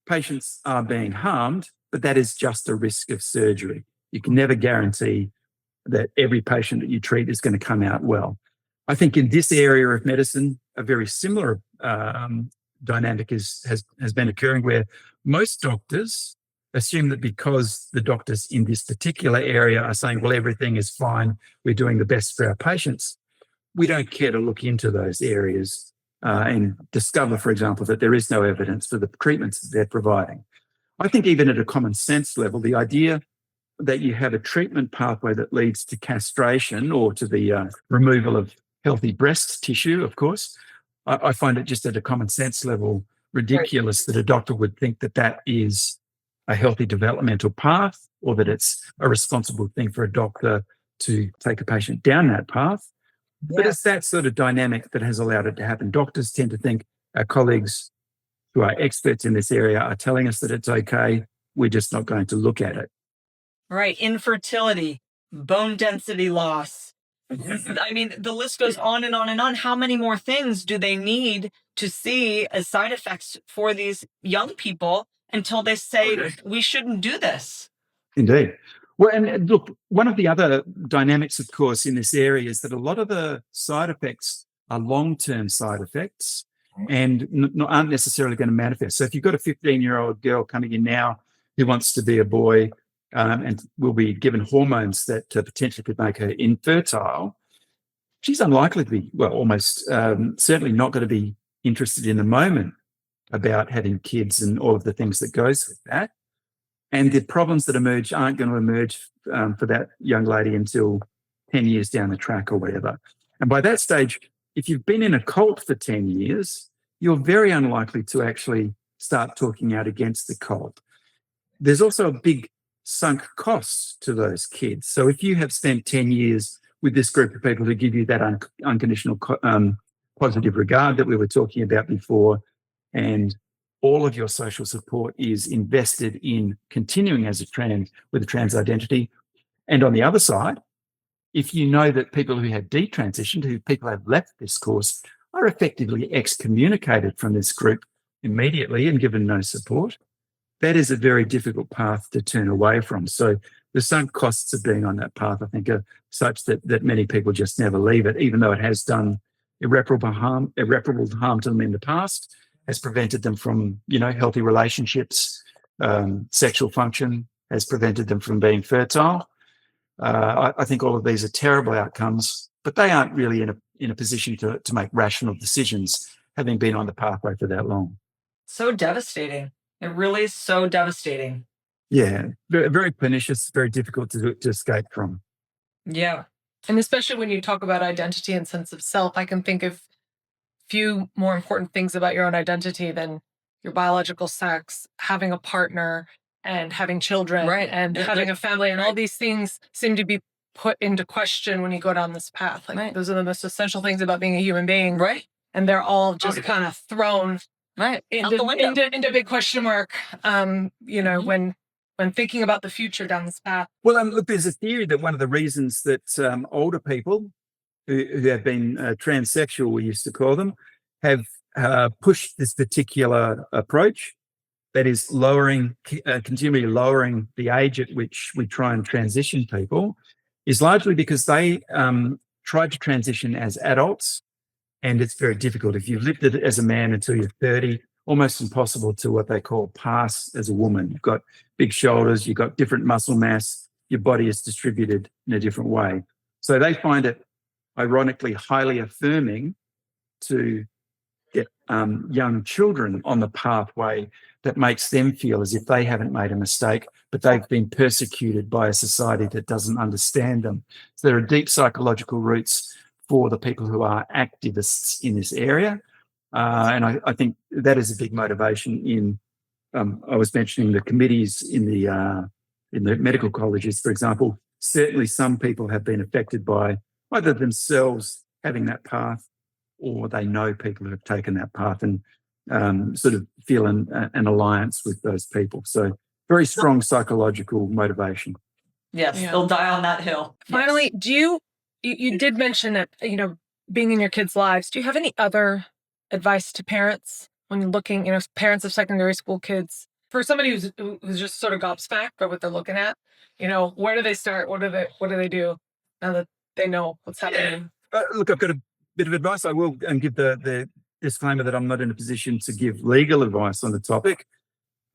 patients are being harmed, but that is just a risk of surgery. You can never guarantee that every patient that you treat is going to come out well. I think in this area of medicine, a very similar dynamic has been occurring, where most doctors assume that because the doctors in this particular area are saying, well, everything is fine, we're doing the best for our patients, we don't care to look into those areas and discover, for example, that there is no evidence for the treatments that they're providing. I think even at a common sense level, the idea that you have a treatment pathway that leads to castration or to the removal of healthy breast tissue, of course, I find it just at a common sense level ridiculous that a doctor would think that that is a healthy developmental path, or that it's a responsible thing for a doctor to take a patient down that path. Yeah. But it's that sort of dynamic that has allowed it to happen. Doctors tend to think our colleagues who are experts in this area are telling us that it's okay, we're just not going to look at it. Right. Infertility, bone density loss. I mean, the list goes on and on and on. How many more things do they need to see as side effects for these young people until they say, we shouldn't do this? Indeed. Well, and look, one of the other dynamics, of course, in this area is that a lot of the side effects are long-term side effects and aren't necessarily going to manifest. So if you've got a 15-year-old girl coming in now who wants to be a boy and will be given hormones that potentially could make her infertile, she's unlikely to be, well, almost certainly not going to be interested in the moment about having kids and all of the things that goes with that. And the problems that emerge aren't going to emerge for that young lady until 10 years down the track or whatever. And by that stage, if you've been in a cult for 10 years, you're very unlikely to actually start talking out against the cult. There's also a big sunk cost to those kids. So if you have spent 10 years with this group of people who give you that unconditional positive regard that we were talking about before, and all of your social support is invested in continuing as a trans with a trans identity. And on the other side, if you know that people who have detransitioned, who people have left this course, are effectively excommunicated from this group immediately and given no support, that is a very difficult path to turn away from. So the sunk costs of being on that path, I think, are such that many people just never leave it, even though it has done irreparable harm to them in the past, has prevented them from, healthy relationships, sexual function, has prevented them from being fertile. I think all of these are terrible outcomes, but they aren't really in a position to make rational decisions, having been on the pathway for that long. So devastating. It really is so devastating. Yeah, very, very pernicious, very difficult to escape from. Yeah. And especially when you talk about identity and sense of self, I can think of few more important things about your own identity than your biological sex, having a partner, and having children, Right. and having a family, and all these things seem to be put into question when you go down this path. Like, Right. those are the most essential things about being a human being, Right. and they're all just kind of thrown Right. Out the window. into big question mark. Mhm. When thinking about the future down this path. Well, look, there's a theory that one of the reasons that older people who have been transsexual, we used to call them, have pushed this particular approach, that is continually lowering the age at which we try and transition people, is largely because they tried to transition as adults, and it's very difficult. If you've lived it as a man until you're 30, almost impossible to what they call pass as a woman. You've got big shoulders, you've got different muscle mass, your body is distributed in a different way. So they find it, ironically, highly affirming to get young children on the pathway that makes them feel as if they haven't made a mistake, but they've been persecuted by a society that doesn't understand them. So there are deep psychological roots for the people who are activists in this area. And I think that is a big motivation in, I was mentioning the committees in the medical colleges, for example. Certainly some people have been affected by either themselves having that path, or they know people who have taken that path and sort of feel an alliance with those people. So very strong psychological motivation. Yes, Yeah. they'll die on that hill. Finally, do you did mention that, being in your kids' lives, do you have any other advice to parents when you're looking, parents of secondary school kids, for somebody who's just sort of gobsmacked by what they're looking at? Where do they start? What do they do now that they know what's happening? Look, I've got a bit of advice. I will give the disclaimer that I'm not in a position to give legal advice on the topic.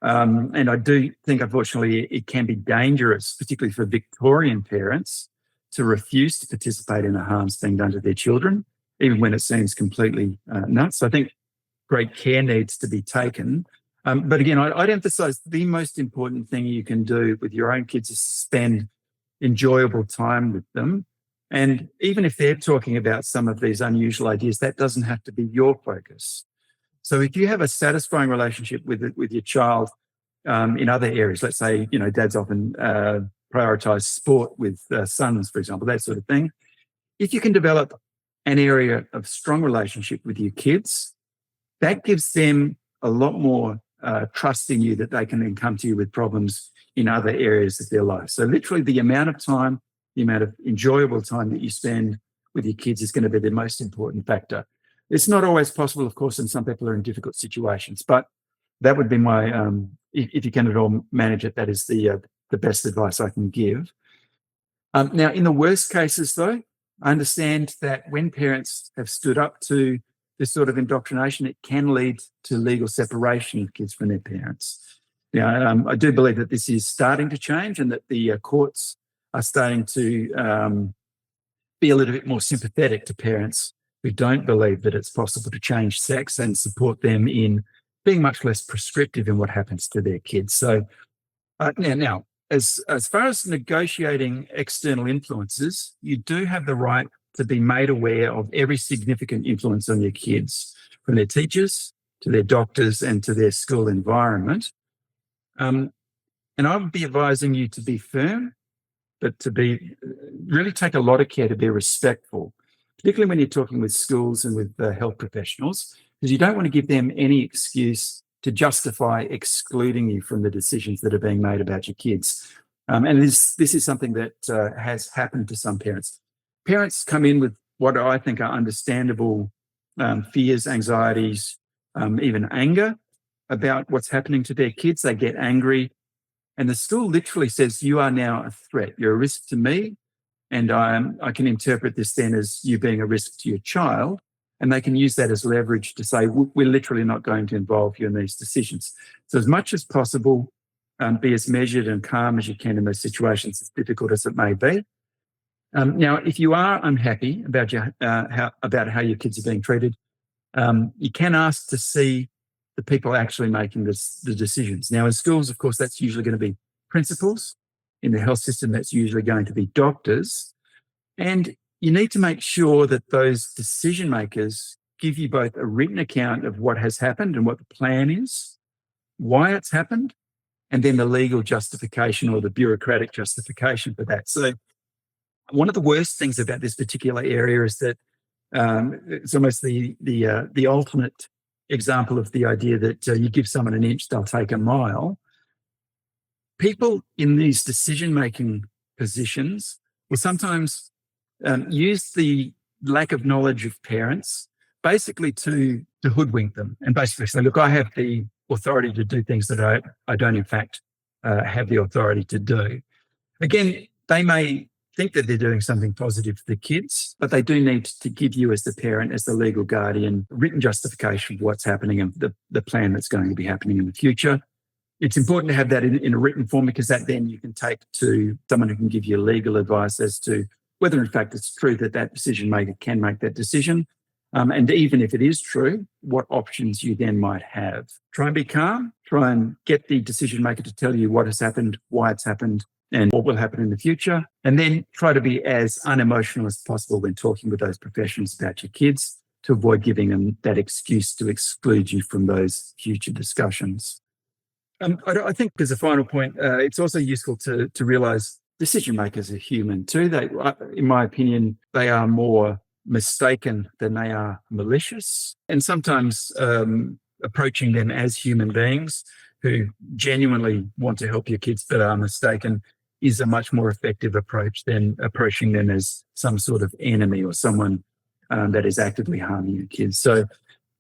And I do think, unfortunately, it can be dangerous, particularly for Victorian parents, to refuse to participate in the harms being done to their children, even when it seems completely nuts. I think great care needs to be taken. But again, I'd emphasize the most important thing you can do with your own kids is spend enjoyable time with them. And even if they're talking about some of these unusual ideas, that doesn't have to be your focus. So if you have a satisfying relationship with your child in other areas, let's say, dads often prioritize sport with sons, for example, that sort of thing. If you can develop an area of strong relationship with your kids, that gives them a lot more trust in you that they can then come to you with problems in other areas of their life. So literally the amount of time, the amount of enjoyable time that you spend with your kids is going to be the most important factor. It's not always possible, of course, and some people are in difficult situations, but that would be my, if you can at all manage it, that is the best advice I can give. Now, in the worst cases, though, I understand that when parents have stood up to this sort of indoctrination, it can lead to legal separation of kids from their parents. I do believe that this is starting to change and that the courts are starting to be a little bit more sympathetic to parents who don't believe that it's possible to change sex and support them in being much less prescriptive in what happens to their kids. So now, as far as negotiating external influences, you do have the right to be made aware of every significant influence on your kids, from their teachers to their doctors and to their school environment. And I would be advising you to be firm, but to really take a lot of care to be respectful, particularly when you're talking with schools and with health professionals, because you don't want to give them any excuse to justify excluding you from the decisions that are being made about your kids. And this is something that has happened to some parents. Parents come in with what I think are understandable fears, anxieties, even anger about what's happening to their kids. They get angry, and the school literally says, you are now a threat. You're a risk to me, and I can interpret this then as you being a risk to your child. And they can use that as leverage to say, we're literally not going to involve you in these decisions. So as much as possible, be as measured and calm as you can in those situations, as difficult as it may be. Now, if you are unhappy about how your kids are being treated, you can ask to see the people actually making the decisions. Now, in schools, of course, that's usually going to be principals. In the health system, that's usually going to be doctors. And you need to make sure that those decision makers give you both a written account of what has happened and what the plan is, why it's happened, and then the legal justification or the bureaucratic justification for that. So one of the worst things about this particular area is that it's almost the ultimate example of the idea that you give someone an inch, they'll take a mile. People in these decision-making positions will sometimes use the lack of knowledge of parents basically to hoodwink them and basically say, look, I have the authority to do things that I don't in fact have the authority to do. Again, they may think that they're doing something positive for the kids, but they do need to give you as the parent, as the legal guardian, written justification for what's happening and the plan that's going to be happening in the future. It's important to have that in a written form, because that then you can take to someone who can give you legal advice as to whether in fact it's true that decision maker can make that decision. And even if it is true, what options you then might have. Try and be calm, try and get the decision maker to tell you what has happened, why it's happened, and what will happen in the future. And then try to be as unemotional as possible when talking with those professionals about your kids, to avoid giving them that excuse to exclude you from those future discussions. I think as a final point, it's also useful to realise decision makers are human too. They, in my opinion, they are more mistaken than they are malicious. And sometimes approaching them as human beings who genuinely want to help your kids but are mistaken is a much more effective approach than approaching them as some sort of enemy or someone that is actively harming your kids. So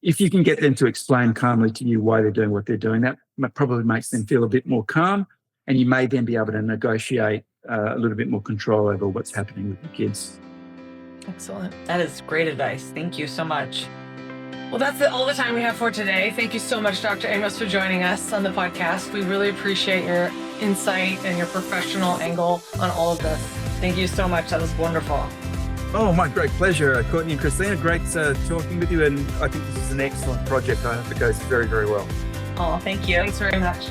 if you can get them to explain calmly to you why they're doing what they're doing, that probably makes them feel a bit more calm, and you may then be able to negotiate a little bit more control over what's happening with your kids. Excellent. That is great advice. Thank you so much. Well, that's all the time we have for today. Thank you so much, Dr. Amos, for joining us on the podcast. We really appreciate your insight and your professional angle on all of this. Thank you so much. That was wonderful. Oh, my great pleasure, Courtney and Christina. Great talking with you, and I think this is an excellent project. I hope it goes very, very well. Oh, thank you. Thanks very much.